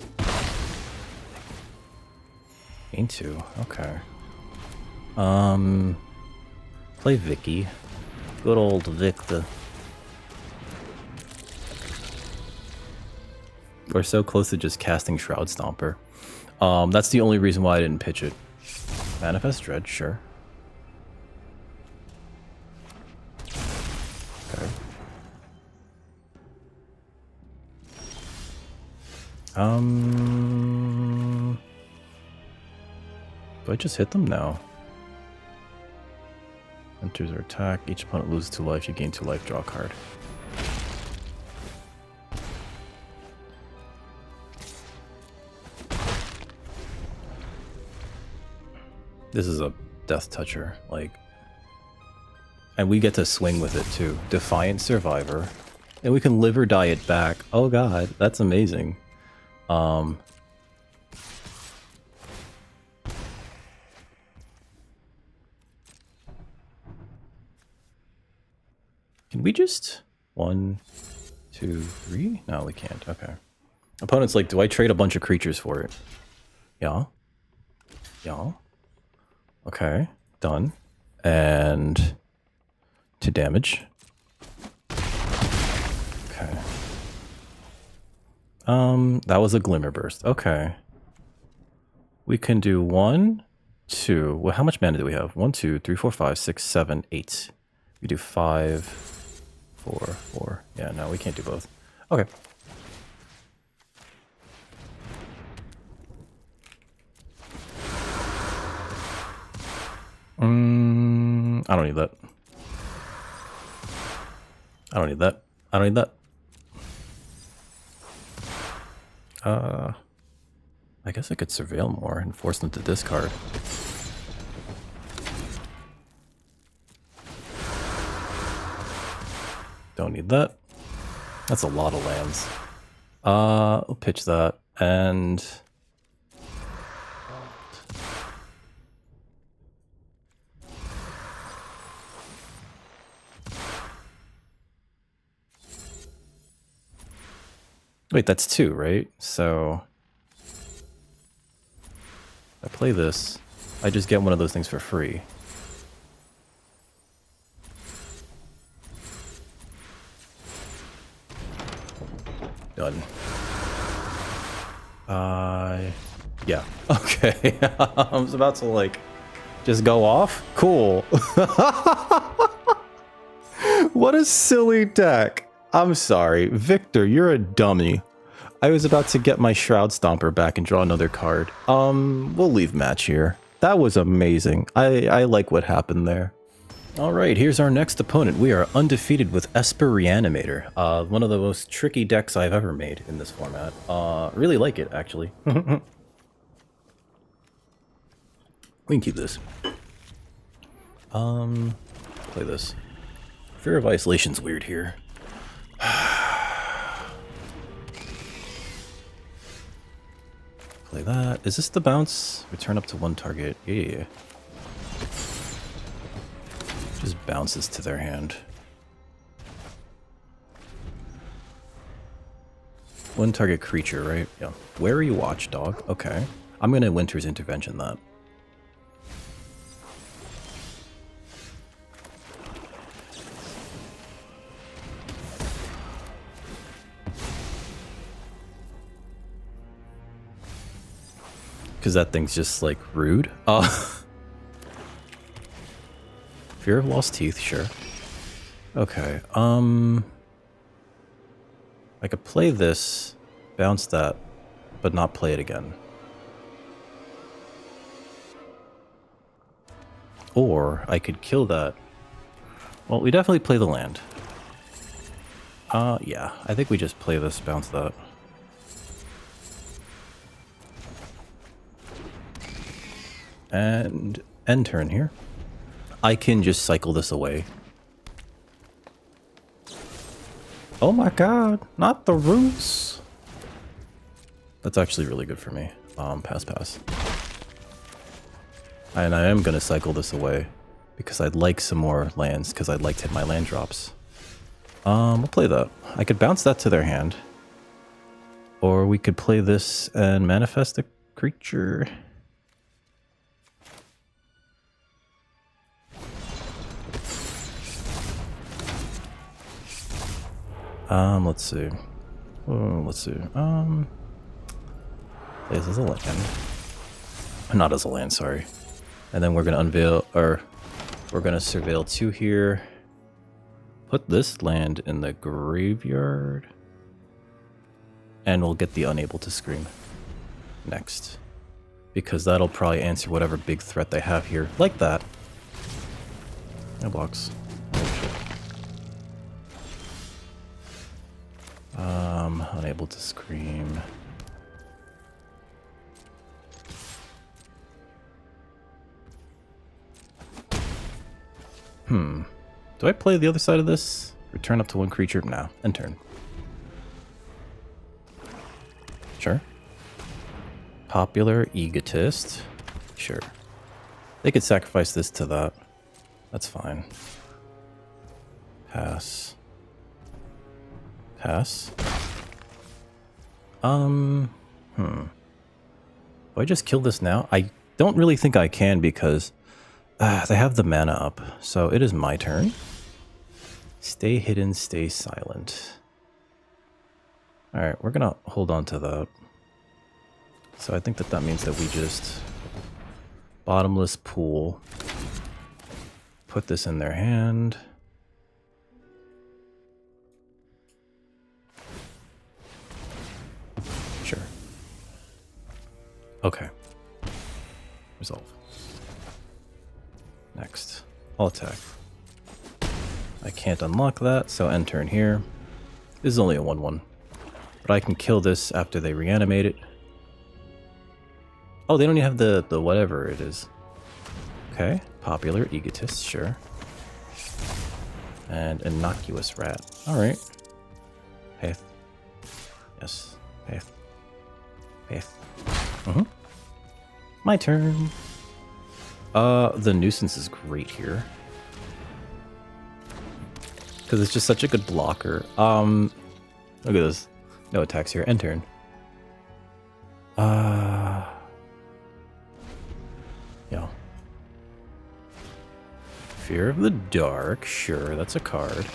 Speaker 1: Gain 2. Okay. Play Vicky. Good old Victor. We're so close to just casting Shroud Stomper. That's the only reason why I didn't pitch it. Manifest Dread, sure. Okay. Do I just hit them? No. Enters or attack. Each opponent loses 2 life. You gain 2 life. Draw a card. This is a Death Toucher, like, and we get to swing with it too. Defiant Survivor, and we can live or die it back. Oh god, that's amazing. Can we just 1, 2, 3? No, we can't. Okay. Opponent's like, do I trade a bunch of creatures for it? Yeah. Yeah. Okay, done. And 2 damage. Okay. That was a Glimmer Burst. Okay. We can do 1, 2. Well, how much mana do we have? 1, 2, 3, 4, 5, 6, 7, 8. We do 5, 4, 4. Yeah, no, we can't do both. Okay. I don't need that. I don't need that. I don't need that. I guess I could surveil more and force them to discard. Don't need that. That's a lot of lands. I'll pitch that and... Wait, that's 2, right? So... I play this, I just get one of those things for free. Done. Yeah. Okay. I was about to, like, just go off? Cool. What a silly deck. I'm sorry. Victor, you're a dummy. I was about to get my Shroud Stomper back and draw another card. We'll leave match here. That was amazing. I like what happened there. Alright, here's our next opponent. We are undefeated with Esper Reanimator. One of the most tricky decks I've ever made in this format. Really like it, actually. We can keep this. Play this. Fear of Isolation's weird here. Play that. Is this the bounce? Return up to 1 target. Yeah. Just bounces to their hand. 1 target creature, right? Yeah. Wary Watchdog. Okay. I'm gonna Winter's Intervention that. Because that thing's just, like, rude. Fear of Lost Teeth, sure. Okay, I could play this, bounce that, but not play it again. Or I could kill that. Well, we definitely play the land. Yeah, I think we just play this, bounce that. And end turn here. I can just cycle this away. Oh my god, not the roots. That's actually really good for me. Pass. And I am going to cycle this away because I'd like some more lands because I'd like to hit my land drops. We'll play that. I could bounce that to their hand. Or we could play this and manifest a creature. Let's see. Let's see. Play this as a land. Not as a land, sorry. And then we're gonna unveil, or we're gonna surveil 2 here. Put this land in the graveyard. And we'll get the Unable to Scream next. Because that'll probably answer whatever big threat they have here. Like that. No blocks. Oh, shit. Unable to Scream. Do I play the other side of this? Return up to 1 creature? No. End turn. Sure. Popular Egotist. Sure. They could sacrifice this to that. That's fine. Pass. Pass. Do I just kill this now? I don't really think I can because they have the mana up. So it is my turn. Stay hidden, stay silent. Alright, we're gonna hold on to that. So I think that means that we just bottomless pool. Put this in their hand. Sure. Okay. Resolve. Next. I'll attack. I can't unlock that, so end turn here. This is only a 1/1. But I can kill this after they reanimate it. Oh, they don't even have the whatever it is. Okay. Popular Egotist, sure. And Innocuous Rat. Alright. Path. Yes. Path. Path. My turn. The Nuisance is great here. Because it's just such a good blocker. Look at this. No attacks here. End turn. Yeah. Fear of the Dark. Sure, that's a card.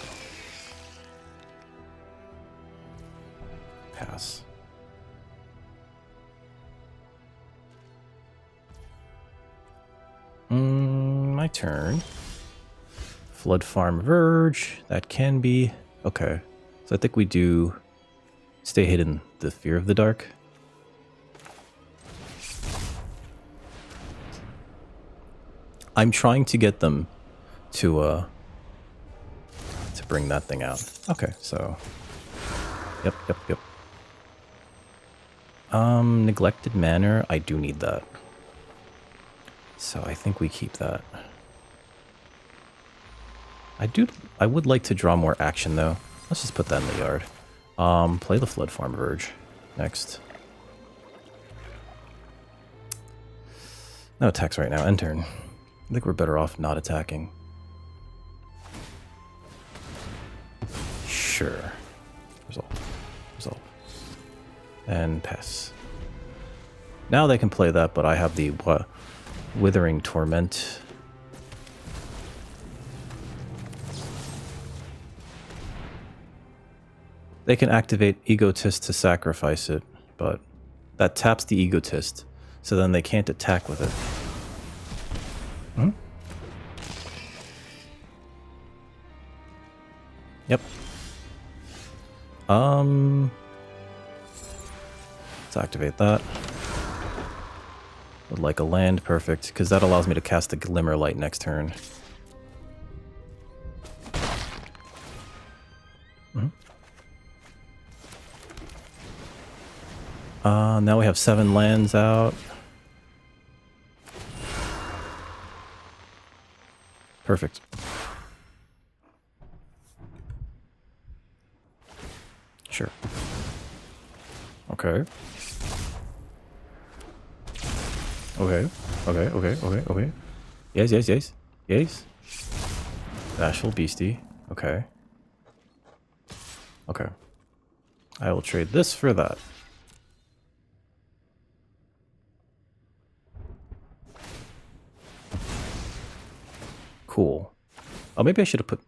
Speaker 1: Pass. My turn. Flood Farm Verge. That can be... Okay. So I think we do stay hidden the Fear of the Dark. I'm trying to get them to bring that thing out. Okay, so... Yep. Neglected Manor. I do need that. So I think we keep that. I would like to draw more action though. Let's just put that in the yard. Play the Flood Farm Verge next. No attacks right now. End turn. I think we're better off not attacking. Sure. Resolve. And pass. Now they can play that, but I have the Withering Torment. They can activate Egotist to sacrifice it, but that taps the Egotist, so then they can't attack with it. Yep. Let's activate that. Would like a land, perfect, because that allows me to cast the Glimmer Light next turn. Now we have 7 lands out. Perfect. Sure. Okay. Okay. Yes. Bashful Beastie. Okay. Okay. I will trade this for that. Cool. Oh, maybe I should have put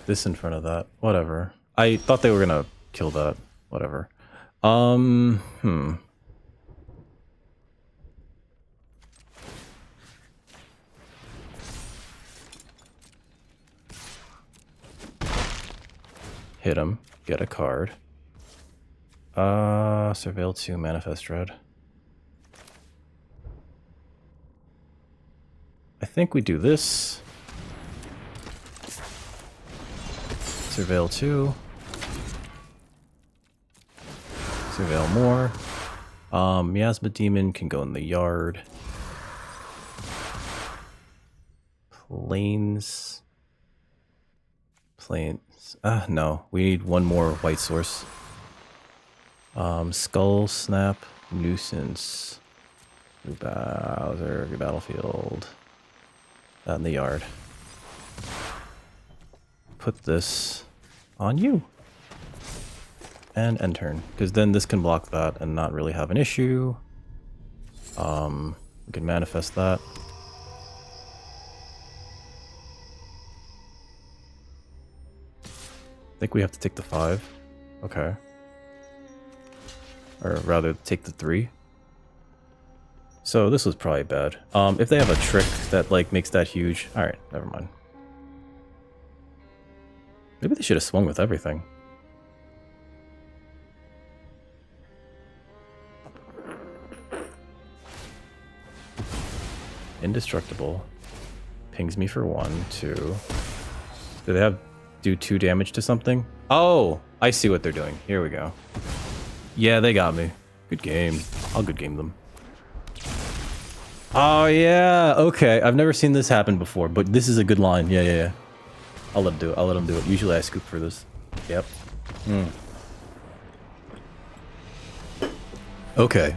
Speaker 1: this in front of that. Whatever. I thought they were gonna kill that. Whatever. Hit him. Get a card. Surveil 2, Manifest Dread. I think we do this. Surveil 2. Surveil more. Miasma Demon can go in the yard. Plains. No. We need one more white source. Skull Snap. Nuisance. New Bowser. New Battlefield. That in the yard. Put this on you. And end turn. Because then this can block that and not really have an issue. We can manifest that. I think we have to take the 5. Okay. Or rather, take the 3. So this was probably bad. If they have a trick that like makes that huge... Alright, never mind. Maybe they should have swung with everything. Indestructible. Pings me for 1, 2. Do they do 2 damage to something? Oh, I see what they're doing. Here we go. Yeah, they got me. Good game. I'll good game them. Oh yeah, okay. I've never seen this happen before, but this is a good line. Yeah. I'll let him do it. I'll let him do it. Usually I scoop for this. Yep. Okay.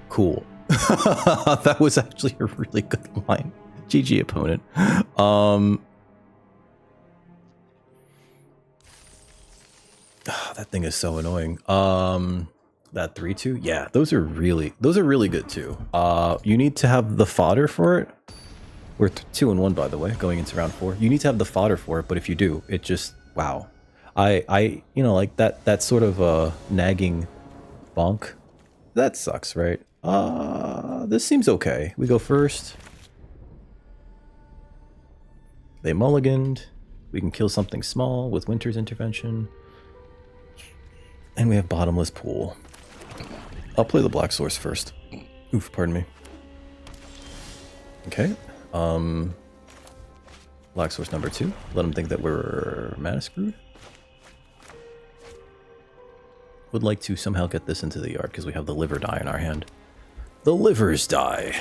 Speaker 1: Cool. That was actually a really good line. GG opponent. That thing is so annoying. That 3-2, yeah, those are really good too. You need to have the fodder for it. We're 2-1 by the way, going into round 4. You need to have the fodder for it, but if you do, it just wow. I you know, like that sort of nagging bonk. That sucks, right? This seems okay. We go first. They mulliganed. We can kill something small with Winter's Intervention. And we have Bottomless Pool. I'll play the Black Source first. Oof, pardon me. Okay. Black Source number 2. Let them think that we're mana screwed. Would like to somehow get this into the yard because we have the liver die in our hand. The livers die.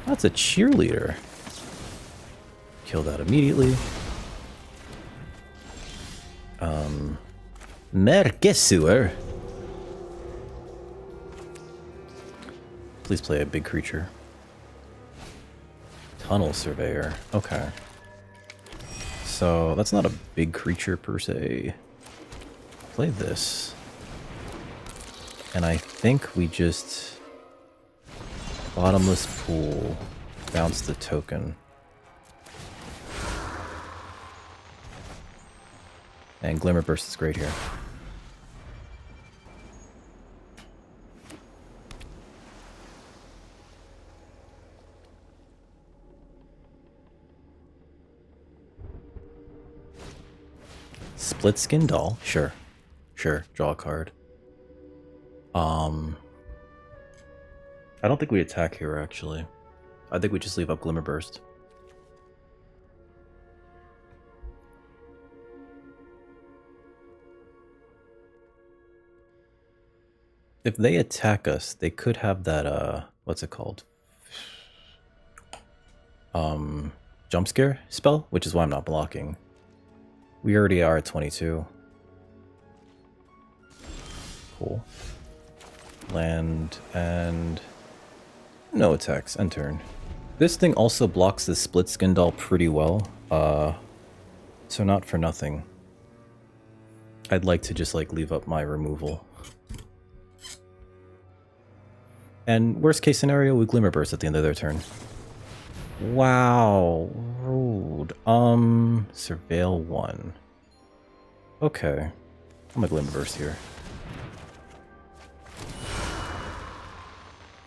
Speaker 1: That's a cheerleader. Kill that immediately. Merkesuer. Please play a big creature. Tunnel Surveyor. Okay. So that's not a big creature per se. Play this. And I think we just Bottomless Pool. Bounce the token. And Glimmer Burst is great here. Split Skin Doll. Sure. Sure. Draw a card. I don't think we attack here, actually. I think we just leave up Glimmer Burst. If they attack us, they could have that, what's it called? Jump scare spell, which is why I'm not blocking. We already are at 22. Cool. Land and no attacks, end turn. This thing also blocks the Split Skin Doll pretty well, so not for nothing. I'd like to just like leave up my removal. And worst case scenario, we Glimmer Burst at the end of their turn. Wow, rude. Surveil 1. Okay, I'm gonna Glimmer Burst here.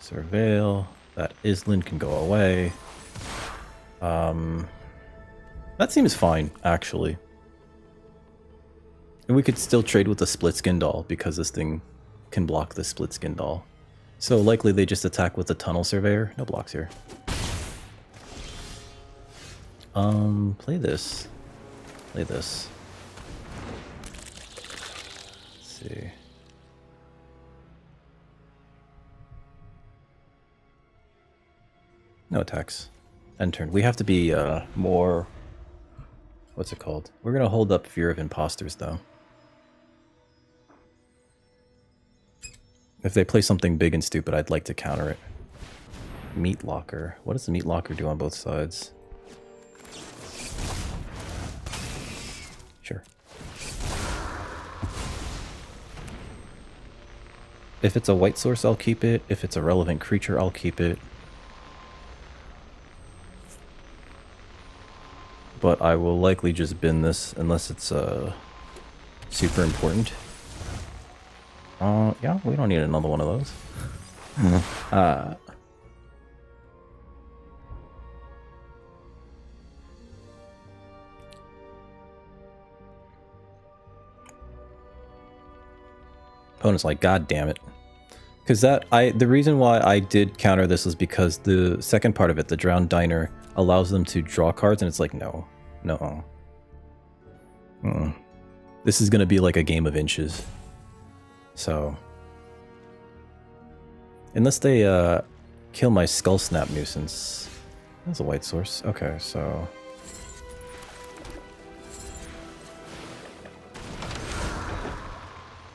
Speaker 1: Surveil. That Island can go away. That seems fine, actually. And we could still trade with the Split Skin Doll because this thing can block the Split Skin Doll. So likely they just attack with the Tunnel Surveyor. No blocks here. Play this. Play this. Let's see. No attacks. End turn. We have to be more... What's it called? We're going to hold up Fear of Imposters, though. If they play something big and stupid, I'd like to counter it. Meat Locker. What does the Meat Locker do on both sides? Sure. If it's a white source, I'll keep it. If it's a relevant creature, I'll keep it. But I will likely just bin this unless it's super important. Yeah, we don't need another one of those. Opponent's like, God damn it. Because the reason why I did counter this was because the second part of it, the Drowned Diner, allows them to draw cards, and it's like, no. No. This is going to be like a game of inches. So. Unless they kill my Skull Snap Nuisance. That's a white source. Okay, so.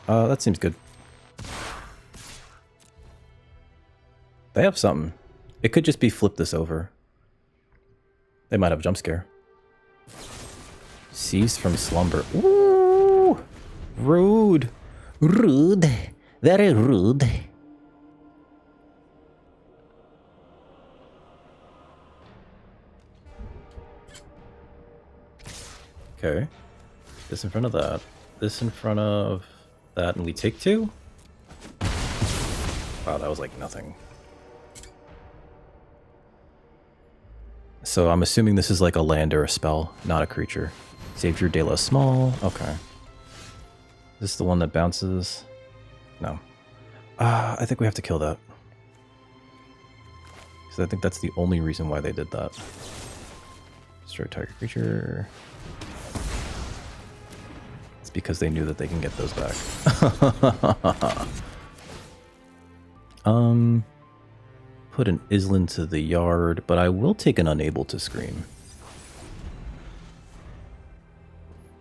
Speaker 1: That seems good. They have something. It could just be flip this over. They might have a jump scare. Cease from slumber. Ooh! Rude.
Speaker 2: Rude. Very rude.
Speaker 1: Okay. This in front of that. This in front of that, and we take 2? Wow, that was like nothing. So I'm assuming this is like a land or a spell, not a creature. Xavier de la Small. Okay. Is this the one that bounces? No. I think we have to kill that. Because I think that's the only reason why they did that. Destroy target creature. It's because they knew that they can get those back. Put an Island to the yard, but I will take an Unable to Scream.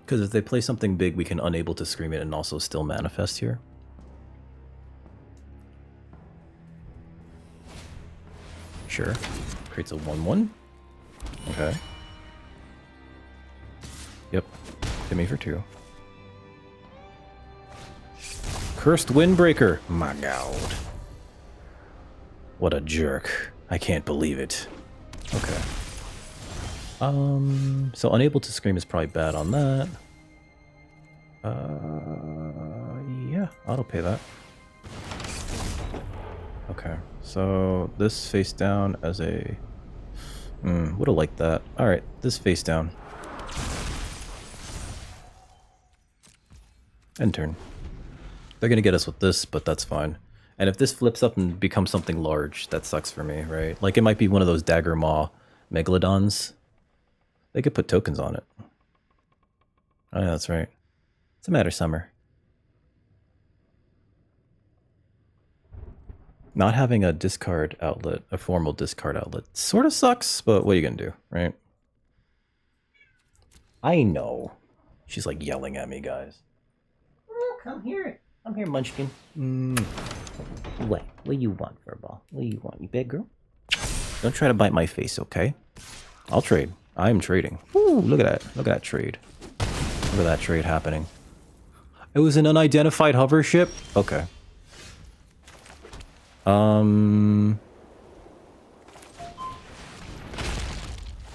Speaker 1: Because if they play something big, we can Unable to Scream it and also still manifest here. Sure. Creates a 1/1. Okay. Yep. Hit me for 2. Cursed Windbreaker. My god. What a jerk. I can't believe it. Okay. So Unable to Scream is probably bad on that. Yeah, auto pay that. Okay, so this face down as a... would have liked that. Alright, this face down. End turn. They're gonna get us with this, but that's fine. And if this flips up and becomes something large, that sucks for me, right? Like, it might be one of those Dagger Maw Megalodons. They could put tokens on it. Oh, yeah, that's right. What's the matter, Summer? Not having a discard outlet, a formal discard outlet, sort of sucks, but what are you gonna do, right? I know. She's like yelling at me, guys. Oh, come here. Come here, Munchkin. What you want, Furball? What do you want, you big girl? Don't try to bite my face, okay? I'll trade. I am trading. Ooh, look at that. Look at that trade. Look at that trade happening. It was an unidentified hover ship? Okay.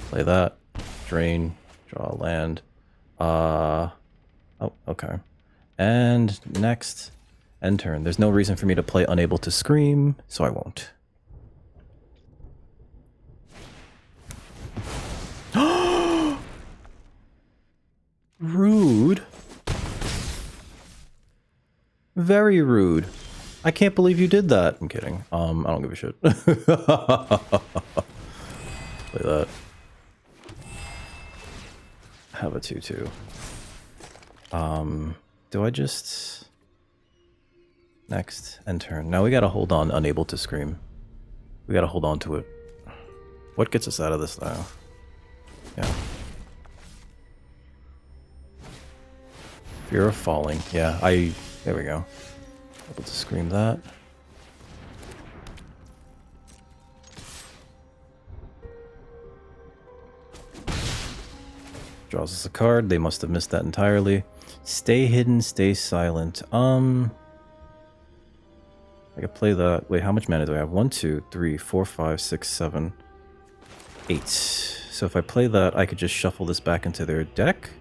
Speaker 1: Play that. Drain. Draw land. Oh, okay. And next, end turn. There's no reason for me to play Unable to Scream, so I won't. Rude. Very rude. I can't believe you did that. I'm kidding. I don't give a shit. Play that. Have a 2/2. Do I just... Next, end turn. Now we gotta hold on, Unable to Scream. We gotta hold on to it. What gets us out of this now? Yeah. Fear of Falling. Yeah, there we go. Able to Scream that. Draws us a card. They must have missed that entirely. Stay hidden, stay silent. I could play that. Wait, how much mana do I have? 1, 2, 3, 4, 5, 6, 7, 8. So if I play that, I could just shuffle this back into their deck.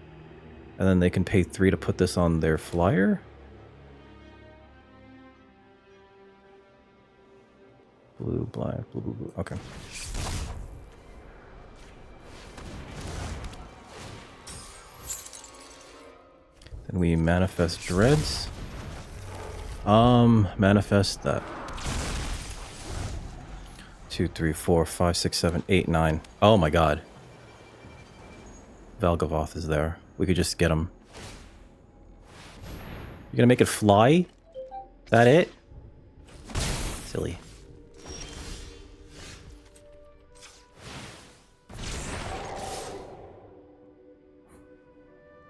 Speaker 1: And then they can pay 3 to put this on their flyer. Blue, black, blue, blue, blue. Okay. Then we manifest dreads. Manifest that. 2, 3, 4, 5, 6, 7, 8, 9. Oh my god. Valvagoth is there. We could just get him. You gonna make it fly? That it? Silly.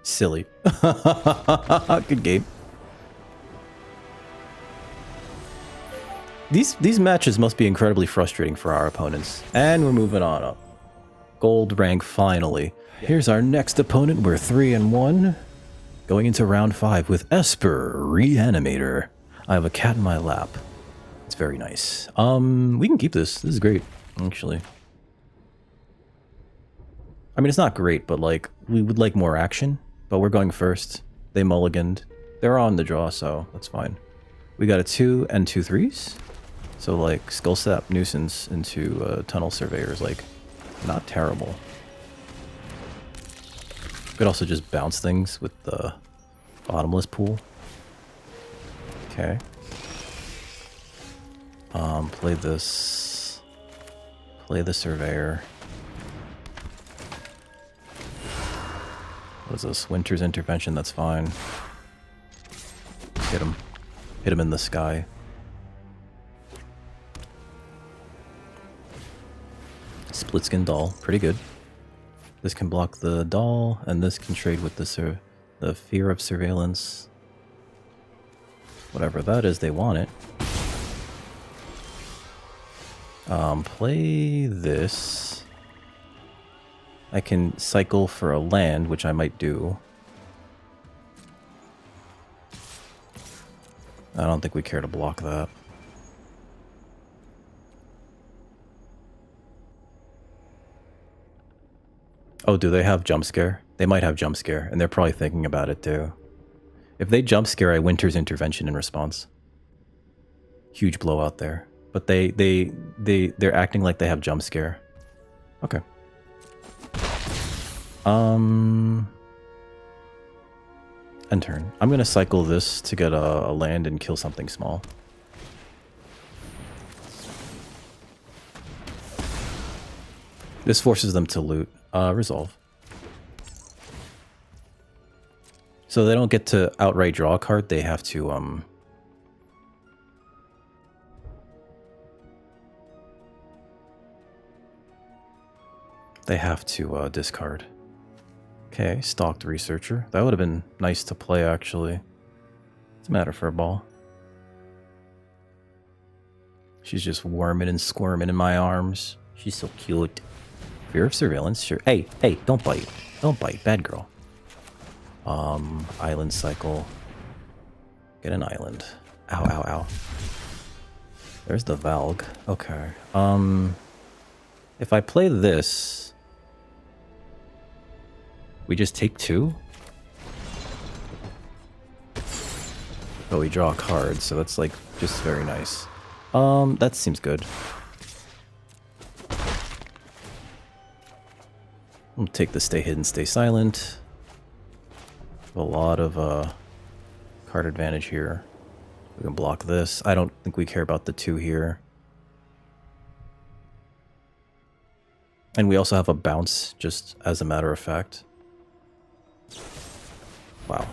Speaker 1: Silly. Good game. These matches must be incredibly frustrating for our opponents. And we're moving on up. Gold rank finally. Here's our next opponent. We're 3-1. Going into round 5 with Esper, Reanimator. I have a cat in my lap. It's very nice. We can keep this. This is great, actually. I mean, it's not great, but like, we would like more action. But we're going first. They mulliganed. They're on the draw, so that's fine. We got a 2 and 2 3s. So like, Skullsap Nuisance into Tunnel Surveyor is like, not terrible. Could also just bounce things with the bottomless pool. Okay. Play this. Play the Surveyor. What is this? Winter's Intervention, that's fine. Hit him. Hit him in the sky. Split Skin Doll, pretty good. This can block the doll, and this can trade with the Fear of Surveillance. Whatever that is, they want it. Play this. I can cycle for a land, which I might do. I don't think we care to block that. Oh, do they have jump scare? They might have jump scare, and they're probably thinking about it too. If they jump scare, I Winter's Intervention in response. Huge blowout there. But they're acting like they have jump scare. Okay. I End turn. I'm going to cycle this to get a land and kill something small. This forces them to loot. Resolve. So they don't get to outright draw a card. They have to, discard. Okay, Stalked Researcher. That would have been nice to play, actually. What's the matter for a ball? She's just worming and squirming in my arms. She's so cute. Fear of Surveillance, sure. Hey, hey, don't bite. Don't bite, bad girl. Island cycle. Get an island. Ow, ow, ow. There's the Valg. Okay. If I play this, we just take 2? But we draw a card, so that's like just very nice. That seems good. We'll take the Stay Hidden, Stay Silent. A lot of card advantage here. We can block this. I don't think we care about the 2 here. And we also have a bounce, just as a matter of fact. Wow.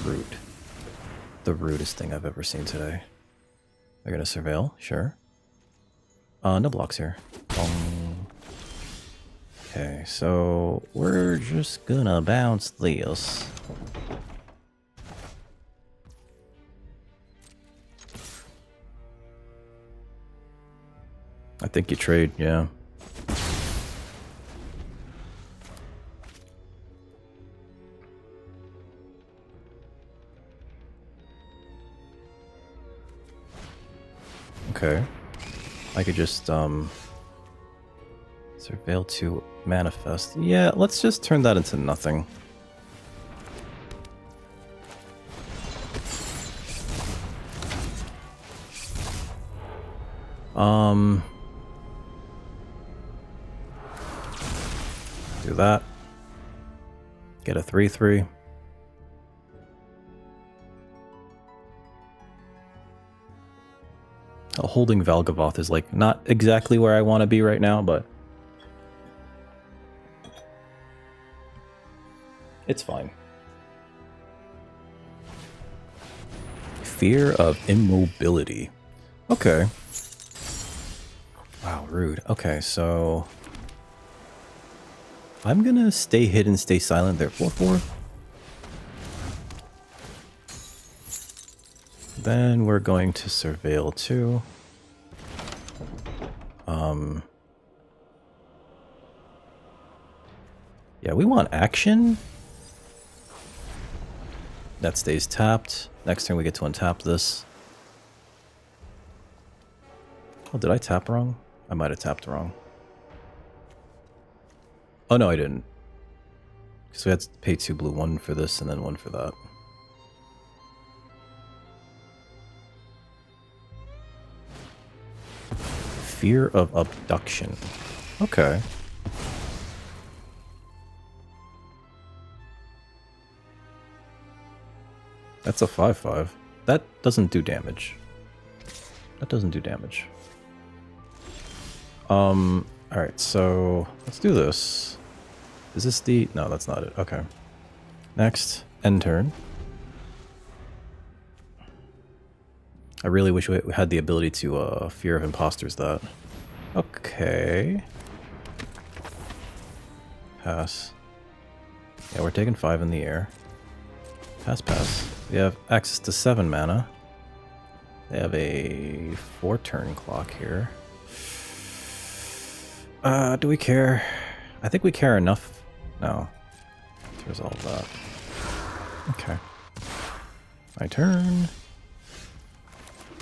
Speaker 1: Rude. The rudest thing I've ever seen today. They're gonna surveil, sure. No blocks here. Okay, so we're just gonna bounce this. I think you trade, yeah. Okay. I could just, surveil to manifest. Yeah, let's just turn that into nothing. Do that. Get a 3/3. Holding Valgagoth is like not exactly where I want to be right now, but it's fine. Fear of immobility. Okay. Wow, rude. Okay, so I'm gonna stay hidden, stay silent there. 4/4. Then we're going to surveil too. Yeah, we want action. That stays tapped. Next turn we get to untap this. Oh, did I tap wrong? I might have tapped wrong. Oh no, I didn't. Because we had to pay 2 blue, 1 for this and then 1 for that. Fear of abduction. Okay. That's a 5/5. That doesn't do damage. That doesn't do damage. Alright, so let's do this. Is this the... No, that's not it. Okay. Next, end turn. I really wish we had the ability to Fear of Imposters that. Okay. Pass. Yeah, we're taking 5 in the air. Pass, pass. We have access to 7 mana. They have a 4-turn clock here. Do we care? I think we care enough. No. To resolve that. Okay. My turn.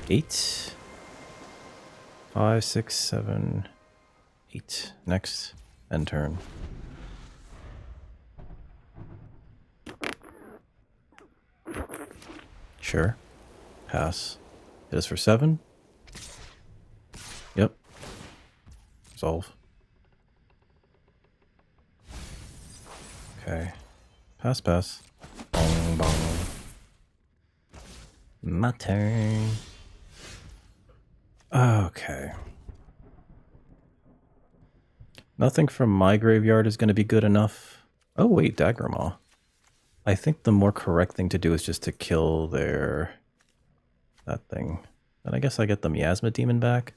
Speaker 1: 8. 5, 6, 7, 8. Next. End turn. Sure. Pass. Hit us for 7. Yep. Resolve. Okay. Pass, pass. bong bong. My turn. Okay. Nothing from my graveyard is going to be good enough. Oh wait, Daggermaw. I think the more correct thing to do is just to kill their... that thing. And I guess I get the Miasma Demon back.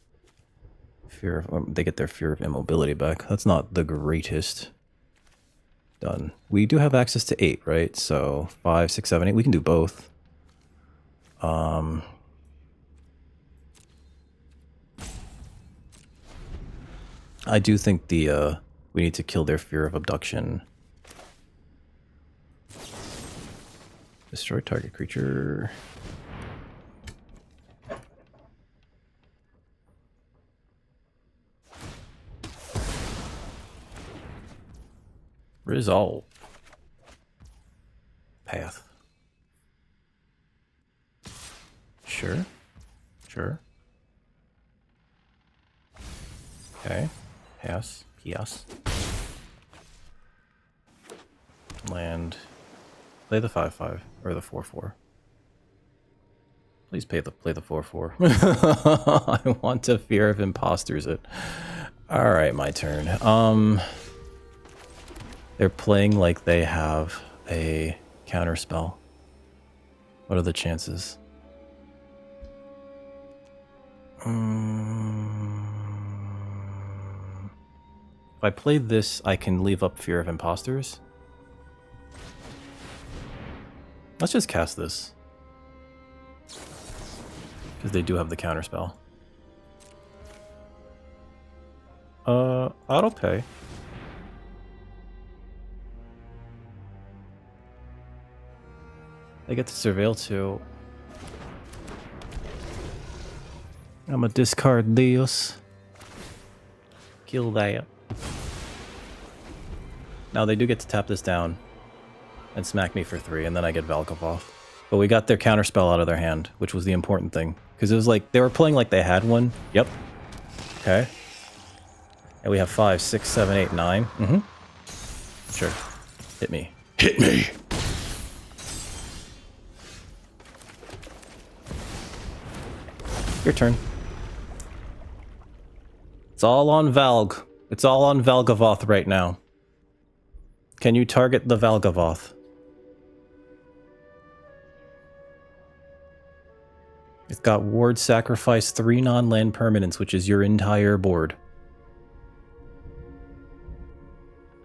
Speaker 1: They get their Fear of Immobility back. That's not the greatest. Done. We do have access to 8, right? So 5, 6, 7, 8. We can do both. I do think the we need to kill their Fear of Abduction. Destroy target creature. Resolve. Path. Sure. Sure. Okay. Pass. Yes. Land. Play the 5/5 or the 4/4. Please play the 4/4. I want to Fear of Imposters it. All right, my turn. They're playing like they have a counter spell. What are the chances? If I play this, I can leave up Fear of Imposters. Let's just cast this. Because they do have the counter spell. Auto pay. They get to surveil too. I'm gonna discard these. Kill that. Now they do get to tap this down and smack me for 3, and then I get Valvagoth. But we got their counterspell out of their hand, which was the important thing. Because it was like, they were playing like they had one. Yep. Okay. And we have 5, 6, 7, 8, 9. Mm-hmm. Sure. Hit me. Hit me! Your turn. It's all on Valg. It's all on Valgavoth right now. Can you target the Valgavoth? It's got ward sacrifice 3 non-land permanents, which is your entire board.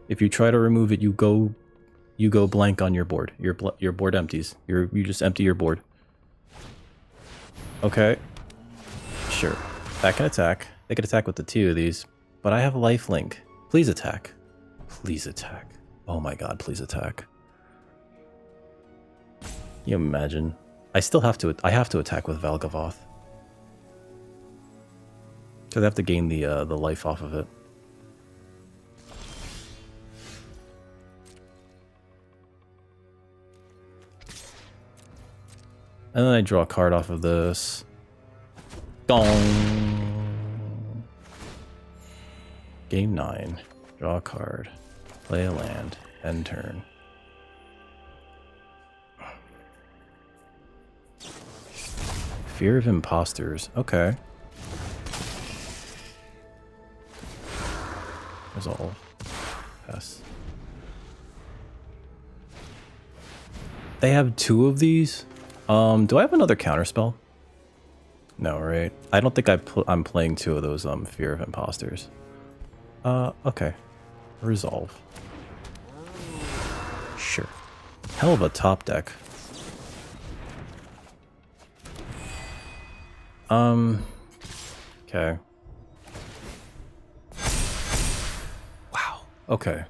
Speaker 1: If you try to remove it, you go blank on your board. Your board empties. You just empty your board. Okay. Sure. That can attack. They can attack with the 2 of these, but I have lifelink. Please attack. Please attack. Oh my god, please attack. Can you imagine? I still have to, I have to attack with Valgavoth. Because I have to gain the life off of it. And then I draw a card off of this. Gong! Game 9. Draw a card. Play a land. End turn. Fear of Imposters. Okay. Resolve. Pass. They have 2 of these? Do I have another counterspell? No, right? I don't think I'm playing 2 of those Fear of Imposters. Okay. Resolve. Sure. Hell of a top deck. Okay. Wow. Okay.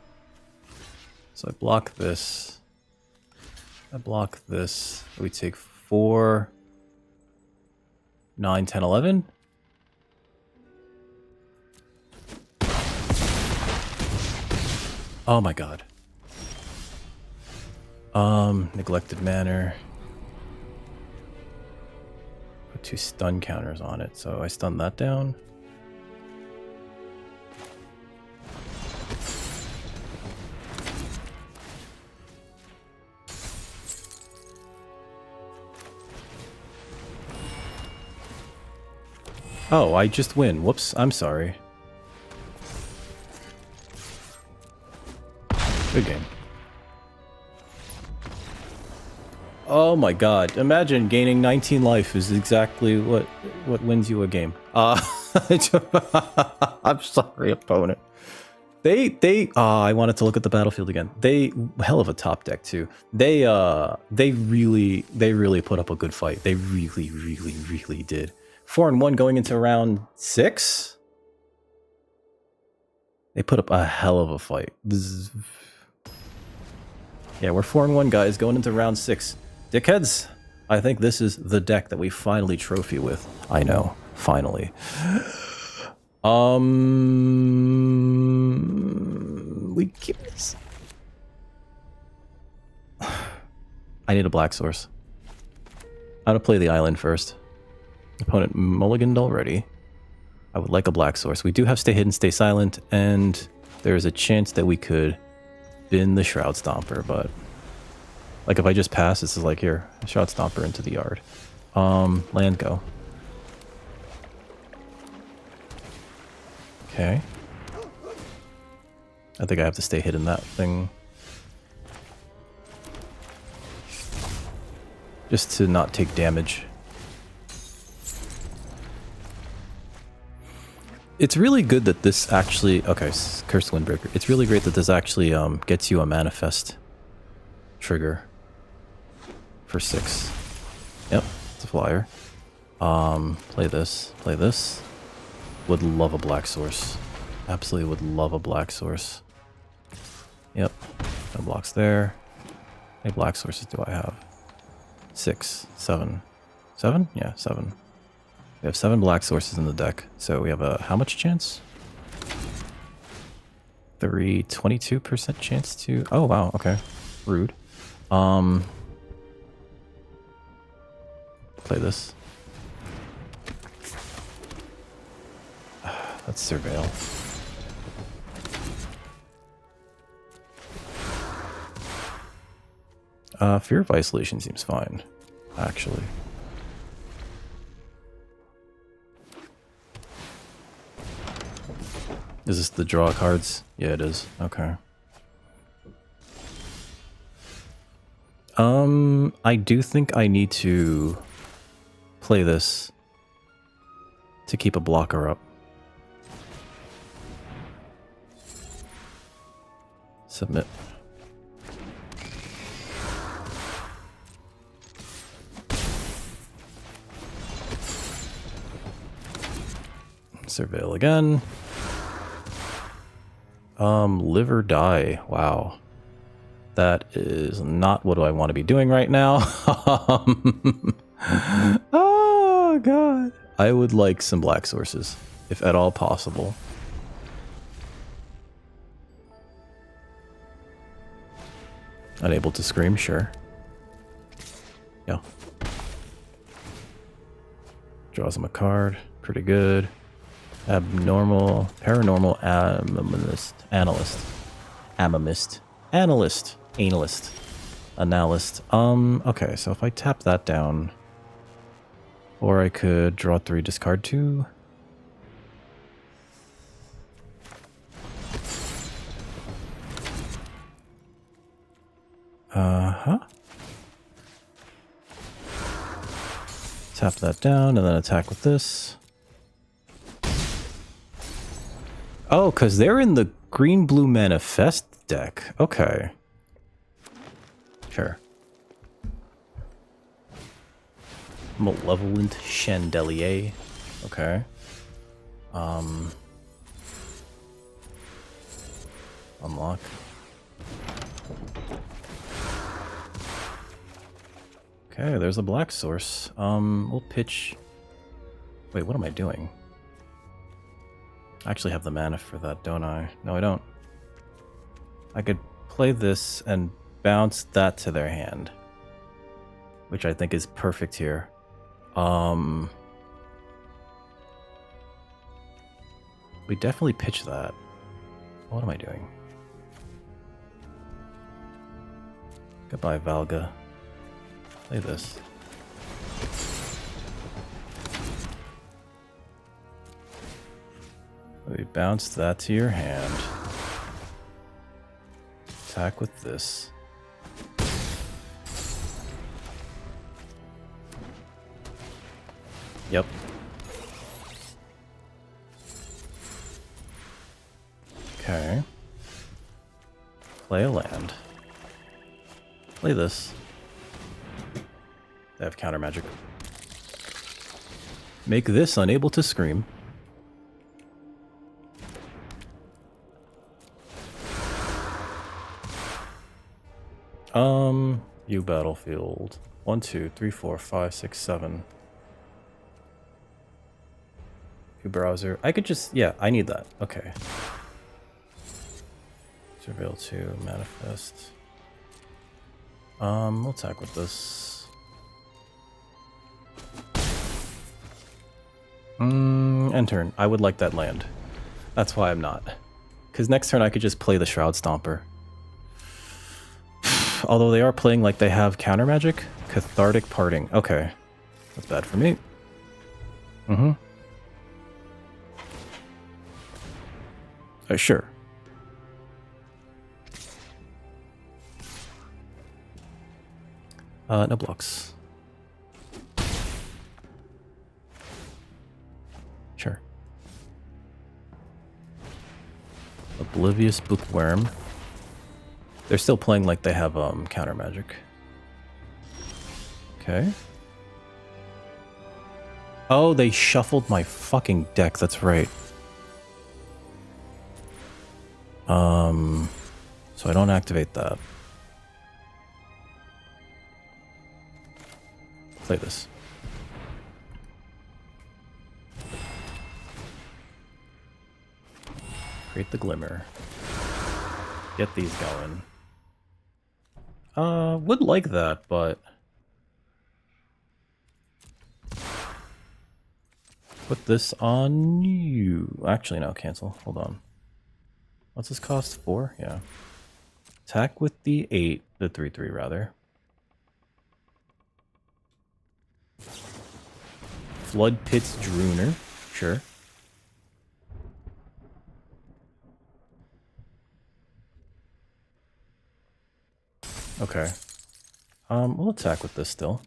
Speaker 1: So I block this. I block this. We take 4, 9, 10, 11. Oh my god. Neglected Manor. Put 2 stun counters on it, so I stun that down. Oh, I just win. Whoops, I'm sorry. Good game. Oh my god. Imagine gaining 19 life is exactly what wins you a game. I'm sorry, opponent. I wanted to look at the battlefield again. Hell of a top deck too. They really put up a good fight. They really did. 4-1 going into round 6. They put up a hell of a fight. Yeah, we're 4-1 guys going into round 6. Dickheads, I think this is the deck that we finally trophy with. I know, finally. We keep this. I need a black source. I'm gonna play the island first. Opponent mulliganed already. I would like a black source. We do have stay hidden, stay silent, and there's a chance that we could bin the Shroud Stomper, but like if I just pass, this is like here, Shroud Stomper into the yard. Land go. Okay. I think I have to stay hidden that thing. Just to not take damage. It's really good that this actually... Okay, Cursed Windbreaker. It's really great that this actually gets you a manifest trigger for 6. Yep, it's a flyer. Play this. Play this. Would love a black source. Absolutely would love a black source. Yep. No blocks there. How many black sources do I have? 6, 7. 7? Yeah, 7. We have 7 black sources in the deck. So we have a how much chance? 22% chance to... Oh, wow. Okay. Rude. Play this. Let's surveil. Fear of Isolation seems fine, actually. Is this the draw cards? Yeah, it is. Okay. I do think I need to play this to keep a blocker up. Submit. Surveil again. Live or die. Wow. That is not what I want to be doing right now. Oh, God. I would like some black sources, if at all possible. Unable to scream, sure. Yeah. Draws him a card. Pretty good. Abnormal, paranormal, analyst, okay, so if I tap that down, or I could draw 3, discard 2. Tap that down and then attack with this. Oh, because they're in the green-blue manifest deck. Okay. Sure. Malevolent Chandelier. Okay. Unlock. Okay, there's a black source. We'll pitch... Wait, what am I doing? I actually have the mana for that, don't I? No, I don't. I could play this and bounce that to their hand, which I think is perfect here. We definitely pitch that. What am I doing? Goodbye, Valga. Play this. we bounce that to your hand. Attack with this. Yep. Okay. Play a land. Play this. They have counter magic. Make this unable to scream. You battlefield. 1, 2, 3, 4, 5, 6, 7. You browser. I could just, yeah, I need that. Okay. Surveil 2, manifest. We'll attack with this. End turn. I would like that land. That's why I'm not. Because next turn I could just play the Shroud Stomper. Although they are playing like they have counter magic. Cathartic Parting. Okay. That's bad for me. Sure. No blocks. Sure. Oblivious Bookworm. They're still playing like they have counter magic. Okay. Oh, they shuffled my fucking deck. That's right. So I don't activate that. Play this. Create the Glimmer. Get these going. Would like that, but put this on you. Actually, no, cancel. Hold on. What's this cost? 4? Yeah. Attack with the 8, the 3/3 rather. Flood Pit's Drooner. Sure. Okay. We'll attack with this still.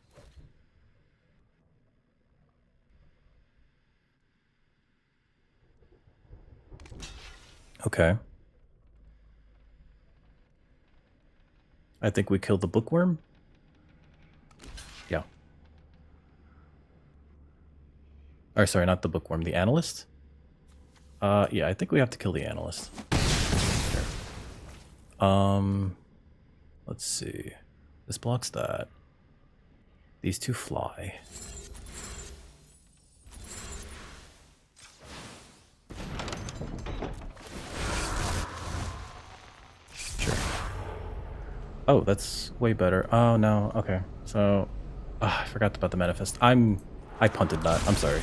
Speaker 1: Okay. I think we killed the Bookworm. Yeah. Or sorry, not the Bookworm, the Analyst. Yeah, I think we have to kill the Analyst. Sure. Let's see. This blocks that. These two fly. Sure. Oh, that's way better. Oh, no. Okay. So, I forgot about the manifest. I punted that. I'm sorry.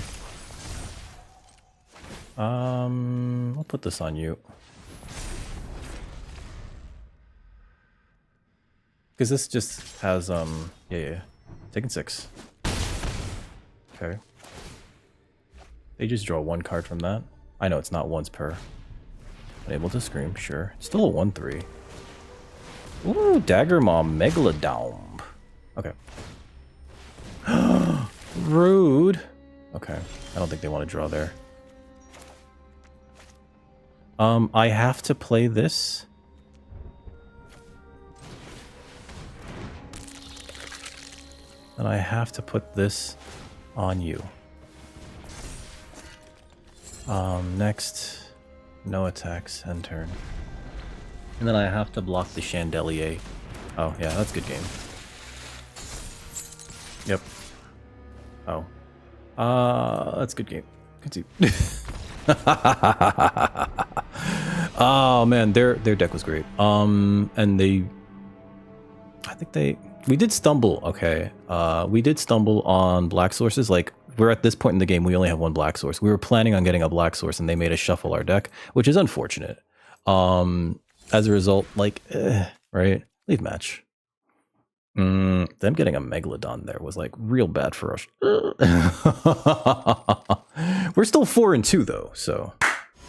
Speaker 1: I'll put this on you. Because this just has, yeah. Taking 6. Okay. They just draw 1 card from that. I know it's not once per. Unable to scream, sure. Still a 1/3. Ooh, Dagger Mom, Megalodon. Okay. Rude. Okay. I don't think they want to draw there. I have to play this. And I have to put this on you. Next, no attacks, end turn. And then I have to block the Chandelier. Oh, yeah, that's a good game. Yep. Oh. That's a good game. Good see. Oh man, their deck was great. And we did stumble, okay. We did stumble on black sources. Like, we're at this point in the game, we only have 1 black source. We were planning on getting a black source and they made us shuffle our deck, which is unfortunate. As a result, like, right? Leave match. Them getting a Megalodon there was like real bad for us. We're still 4-2 though, so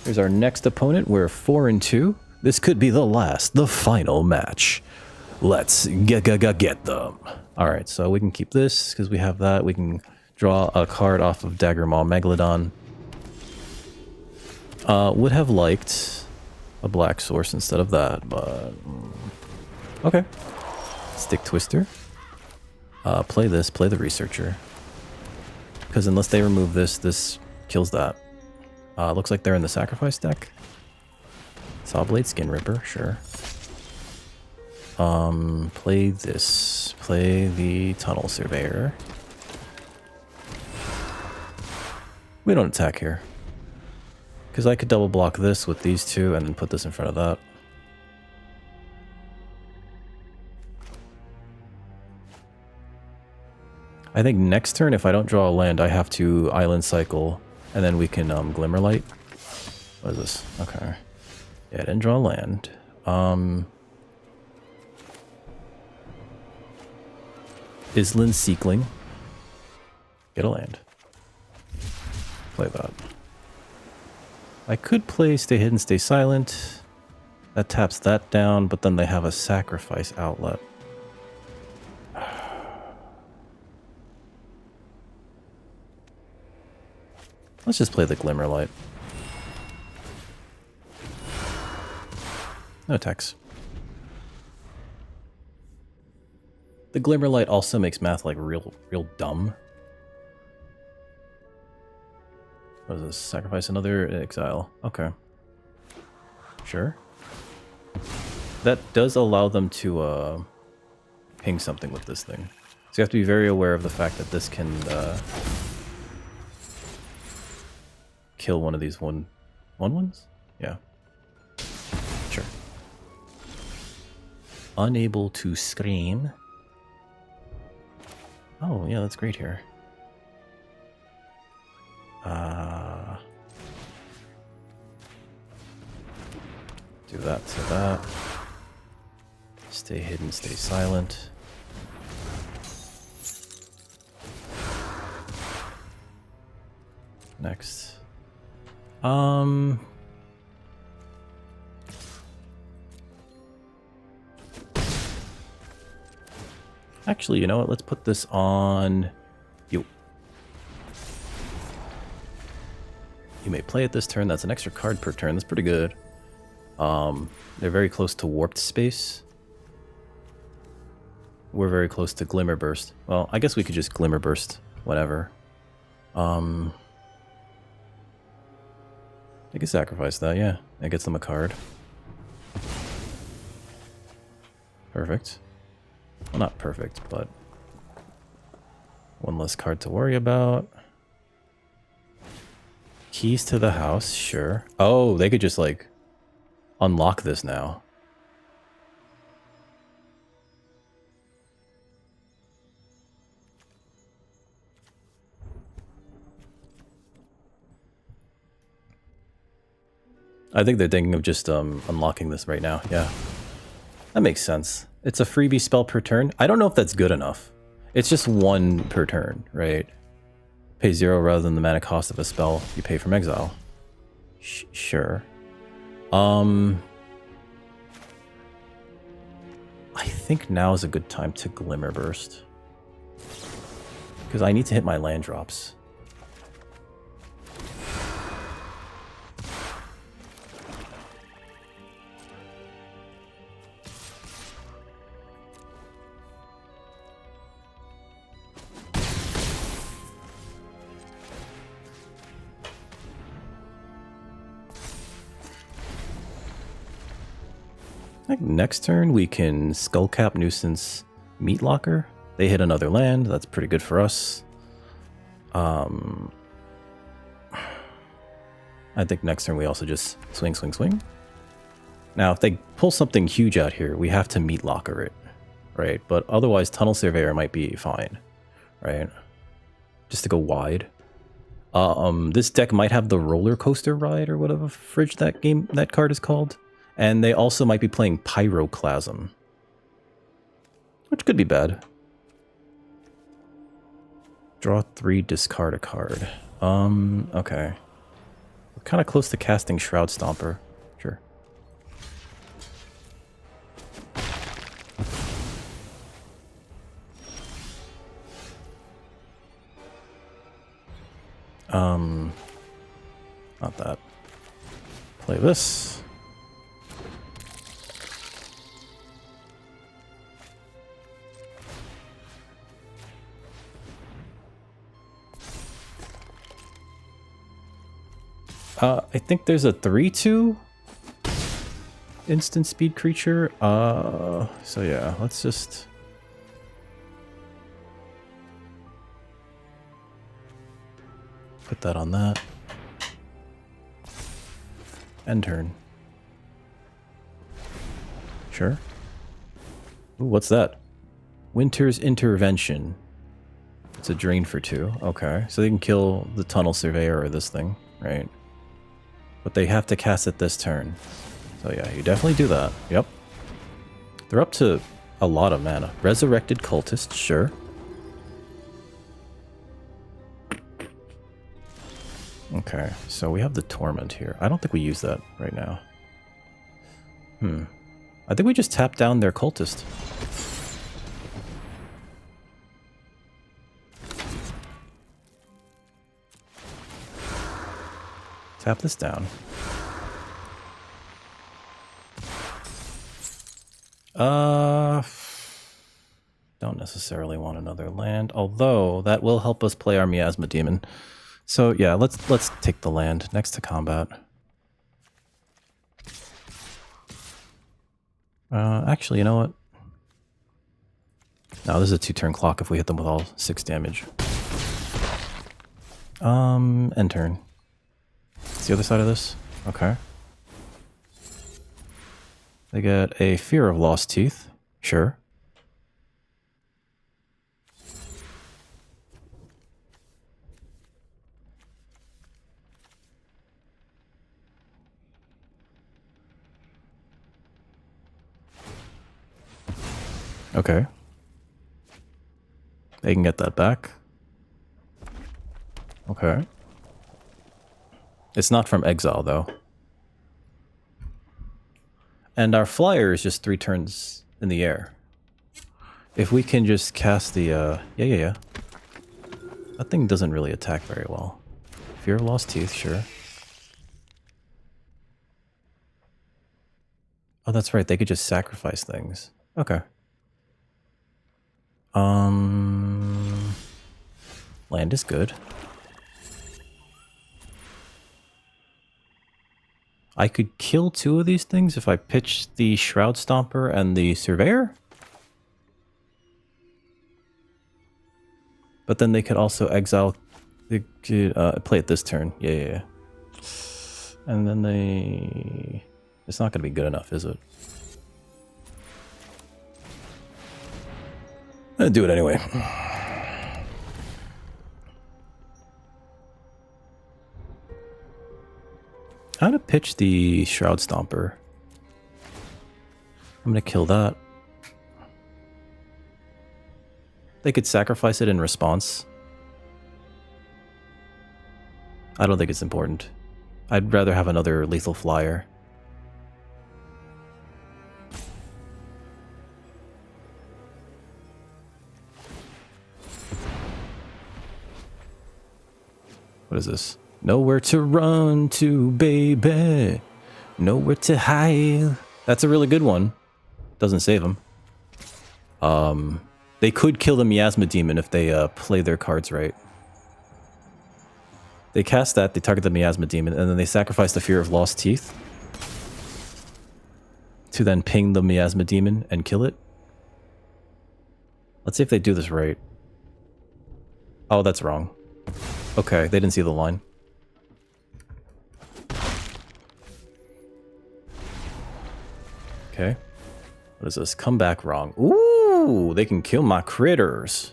Speaker 1: Here's our next opponent. We're 4-2. This could be the last, the final match. Let's get them. All right, so we can keep this because we have that. We can draw a card off of Dagger Maw Megalodon. Would have liked a black source instead of that, but okay. Stick Twister. Play this. Play the Researcher. Because unless they remove this, this kills that. Looks like they're in the Sacrifice deck. Sawblade, Skin Ripper, sure. Play this. Play the Tunnel Surveyor. We don't attack here. Because I could double block this with these two and then put this in front of that. I think next turn, if I don't draw a land, I have to Island Cycle, and then we can Glimmerlight. What is this? Okay. Yeah, I didn't draw a land. Island Seekling. Get a land. Play that. I could play Stay Hidden, Stay Silent. That taps that down, but then they have a Sacrifice outlet. Let's just play the Glimmerlight. No attacks. The Glimmerlight also makes math like real dumb. What is this? Sacrifice another exile. Okay. Sure. That does allow them to ping something with this thing. So you have to be very aware of the fact that this can kill one of these one-ones? Yeah. Sure. Unable to scream. Oh, yeah, that's great here. Do that to that. Stay hidden, stay silent. Next. Actually, you know what? Let's put this on you. You may play it this turn. That's an extra card per turn. That's pretty good. They're very close to Warped Space. We're very close to Glimmer Burst. Well, I guess we could just Glimmer Burst whatever. I could sacrifice that, yeah. That gets them a card. Perfect. Well, not perfect, but one less card to worry about. Keys to the house, sure. Oh, they could just, like, unlock this now. I think they're thinking of just unlocking this right now, yeah. That makes sense. It's a freebie spell per turn. I don't know if that's good enough. It's just one per turn, right? Pay 0 rather than the mana cost of a spell you pay from exile. Sure. I think now is a good time to Glimmer Burst. Because I need to hit my land drops. I think next turn we can Skullcap, Nuisance, Meat Locker. They hit another land. That's pretty good for us. I think next turn we also just swing, swing, swing. Now, if they pull something huge out here, we have to Meat Locker it, right? But otherwise, Tunnel Surveyor might be fine, right? Just to go wide. This deck might have the Roller Coaster Ride or whatever fridge that card is called. And they also might be playing Pyroclasm, which could be bad. Draw 3, discard a card. Okay. We're kind of close to casting Shroud Stomper. Sure. Not that. Play this. I think there's a 3/2 instant speed creature. So yeah, let's just put that on that. End turn. Sure. Ooh, what's that? Winter's Intervention. It's a drain for 2. Okay, so they can kill the Tunnel Surveyor or this thing, right? But they have to cast it this turn. So yeah, you definitely do that. Yep. They're up to a lot of mana. Resurrected Cultist, sure. Okay, so we have the Torment here. I don't think we use that right now. I think we just tap down their Cultist. Tap this down. Don't necessarily want another land, although that will help us play our Miasma Demon. So yeah, let's take the land next to combat. Actually, you know what? No, this is a 2-turn clock if we hit them with all 6 damage. End turn. It's the other side of this? Okay. They get a Fear of Lost Teeth. Sure. Okay. They can get that back. Okay. It's not from exile, though. And our flyer is just 3 turns in the air. If we can just cast the, yeah. That thing doesn't really attack very well. Fear of Lost Teeth, sure. Oh, that's right. They could just sacrifice things. Okay. Land is good. I could kill 2 of these things if I pitch the Shroud Stomper and the Surveyor. But then they could also exile. They could play it this turn. Yeah. And then they... It's not going to be good enough, is it? I'm going to do it anyway. How to pitch the Shroud Stomper? I'm going to kill that. They could sacrifice it in response. I don't think it's important. I'd rather have another lethal flyer. What is this? Nowhere to run to, baby. Nowhere to hide. That's a really good one. Doesn't save him. They could kill the Miasma Demon if they play their cards right. They cast that, they target the Miasma Demon, and then they sacrifice the Fear of Lost Teeth to then ping the Miasma Demon and kill it. Let's see if they do this right. Oh, that's wrong. Okay, they didn't see the line. Okay. What is this? Come back wrong. Ooh, they can kill my critters.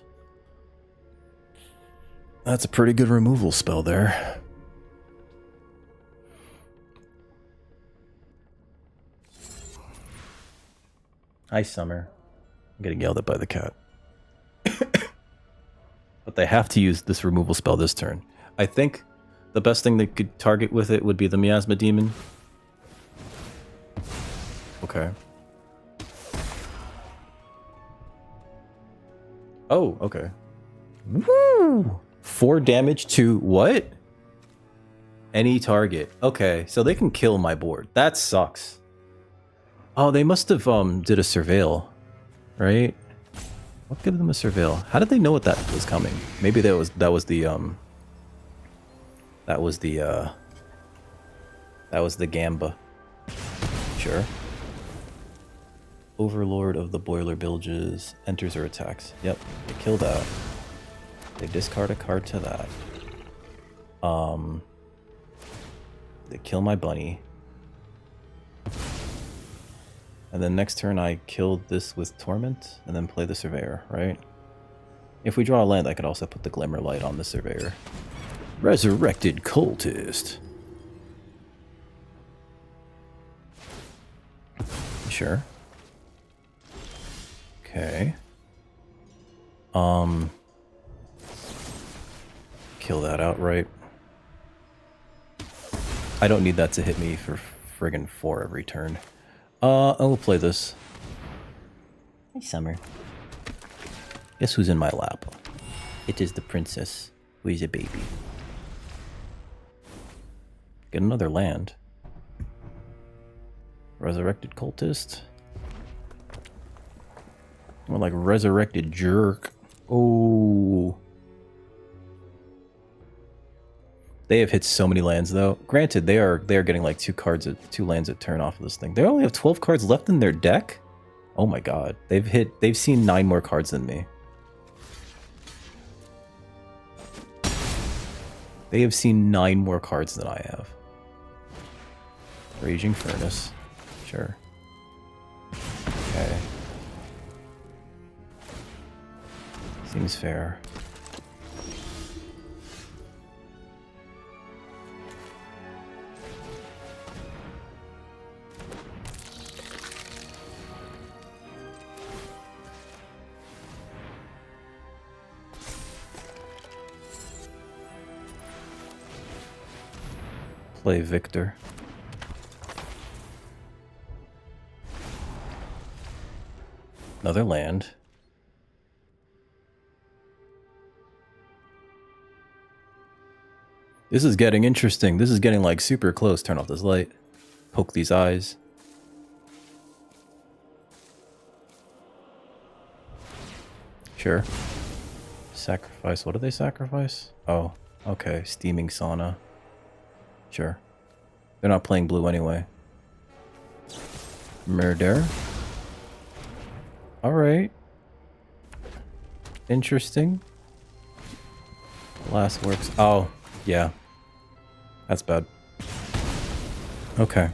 Speaker 1: That's a pretty good removal spell there. Hi, Summer. I'm getting yelled at by the cat. But they have to use this removal spell this turn. I think The best thing they could target with it would be the Miasma Demon. Okay. Oh, okay. Woo! 4 damage to what? Any target. Okay, so they can kill my board. That sucks. Oh, they must have did a surveil, right? What gave them a surveil? How did they know what that was coming? Maybe that was the Gamba. Sure. Overlord of the Boiler Bilges enters or attacks. Yep, they kill that. They discard a card to that. They kill my bunny. And then next turn I killed this with Torment, and then play the Surveyor, right? If we draw a land, I could also put the Glimmer Light on the Surveyor. Resurrected Cultist. Sure. Okay. Kill that outright. I don't need that to hit me for friggin' 4 every turn. I will play this. Hey, Summer. Guess who's in my lap? It is the princess, who is a baby. Get another land. Resurrected Cultist. More like Resurrected Jerk. Oh. They have hit so many lands, though. Granted, they are getting like 2 lands a turn off of this thing. They only have 12 cards left in their deck. Oh my god, they've seen 9 more cards than me. They have seen 9 more cards than I have. Raging Furnace, sure. Okay. Seems fair. Play Victor. Another land. This is getting interesting. This is getting like super close. Turn off this light. Poke these eyes. Sure. Sacrifice. What do they sacrifice? Oh, okay. Steaming Sauna. Sure. They're not playing blue anyway. Murder. Alright. Interesting. Last works. Oh, yeah. That's bad. Okay.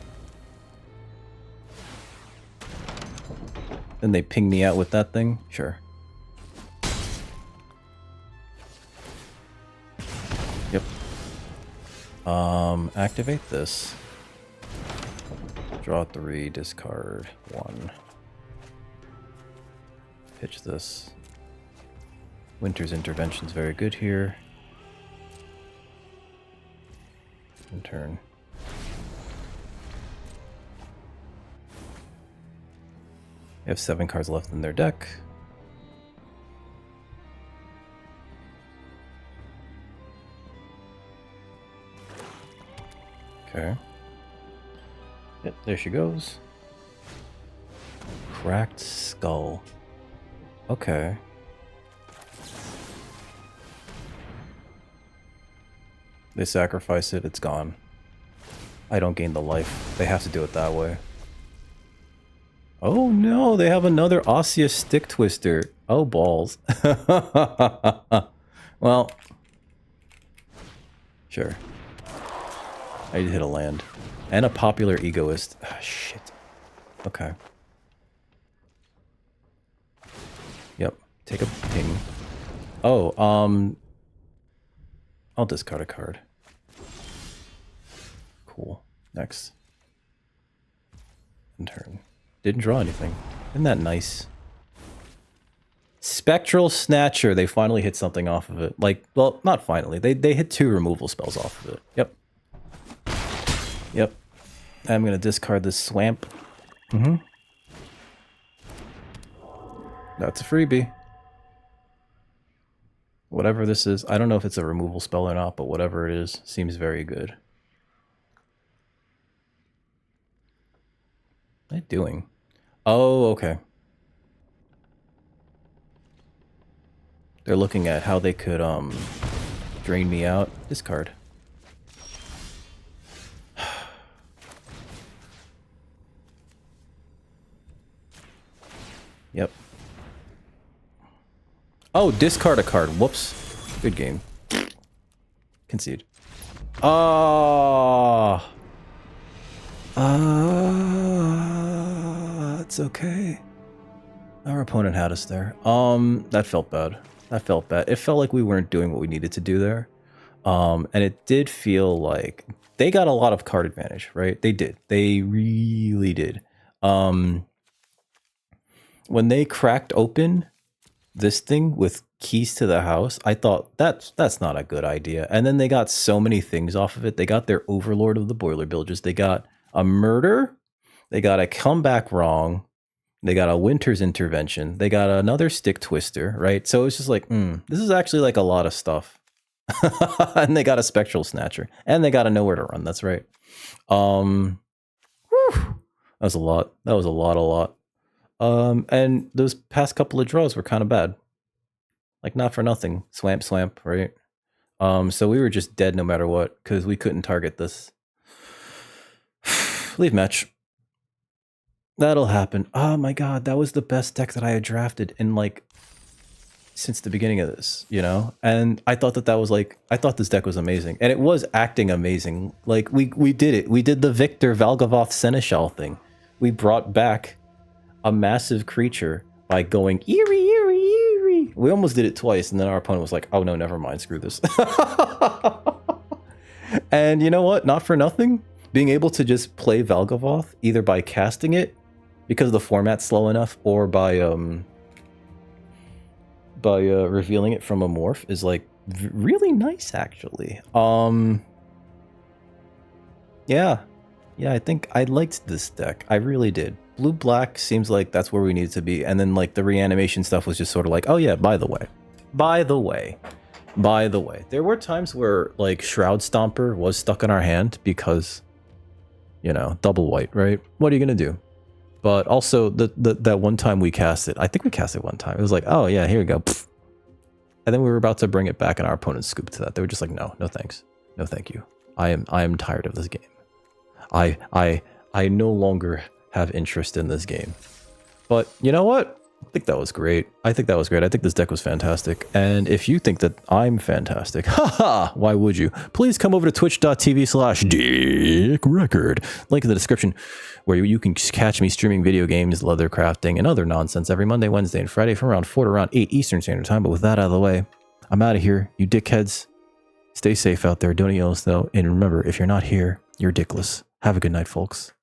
Speaker 1: Then they ping me out with that thing? Sure. Yep. Activate this. Draw 3, discard 1. Pitch this. Winter's Intervention's very good here. In turn. They have 7 cards left in their deck. Okay. Yep, there she goes. Cracked Skull. Okay. They sacrifice it, it's gone. I don't gain the life. They have to do it that way. Oh no, they have another Osseous Stick Twister. Oh balls. Well. Sure. I did hit a land. And a Popular Egoist. Ah, shit. Okay. Yep. Take a ping. Oh, I'll discard a card. Cool. Next. In turn. Didn't draw anything. Isn't that nice? Spectral Snatcher. They finally hit something off of it. Like, well, not finally. They hit 2 removal spells off of it. Yep. Yep. I'm going to discard this Swamp. Mm-hmm. That's a freebie. Whatever this is. I don't know if it's a removal spell or not, but whatever it is, seems very good. What are they doing? Oh, okay. They're looking at how they could, drain me out. Discard. Yep. Oh, discard a card. Whoops. Good game. Concede. Oh. It's okay. Our opponent had us there. That felt bad. That felt bad. It felt like we weren't doing what we needed to do there. And it did feel like they got a lot of card advantage, right? They did. They really did. When they cracked open this thing with keys to the house, I thought that's not a good idea. And then they got so many things off of it. They got their Overlord of the Boiler Bilges. They got a murder. They got a comeback wrong. They got a Winter's Intervention. They got another Stick Twister, right? So it's just like, this is actually like a lot of stuff. And they got a Spectral Snatcher. And they got a Nowhere to Run. That's right. Whew, that was a lot. That was a lot. And those past couple of draws were kind of bad. Like, not for nothing. Swamp, right? So we were just dead no matter what, because we couldn't target this. Leave match. That'll happen. Oh my god, that was the best deck that I had drafted in, like, since the beginning of this, you know? And I thought that was, like, I thought this deck was amazing. And it was acting amazing. Like, we did it. We did the Victor Valuetown Seneschal thing. We brought back a massive creature by going eerie. We almost did it twice, and then our opponent was like, oh no, never mind, screw this. And you know what? Not for nothing, being able to just play Valvagoth, either by casting it, because the format's slow enough, or by revealing it from a morph, is like really nice, actually. Yeah, I think I liked this deck. I really did. Blue-black seems like that's where we needed to be. And then, like, the reanimation stuff was just sort of like, oh yeah, by the way. There were times where, like, Shroud Stomper was stuck in our hand because, you know, double white, right? What are you going to do? But also, that one time we cast it, I think we cast it one time. It was like, oh yeah, here we go. Pfft. And then we were about to bring it back, and our opponent scooped to that. They were just like, no thanks. No thank you. I am tired of this game. I no longer have interest in this game. But you know what? I think that was great. I think this deck was fantastic. And if you think that I'm fantastic, haha, why would you? Please come over to twitch.tv/dickrecord. Link in the description, where you can catch me streaming video games, leather crafting, and other nonsense every Monday, Wednesday, and Friday from around 4 to around 8 Eastern Standard Time. But with that out of the way, I'm out of here. You dickheads, stay safe out there. Don't eat us though. And remember, if you're not here, you're dickless. Have a good night, folks.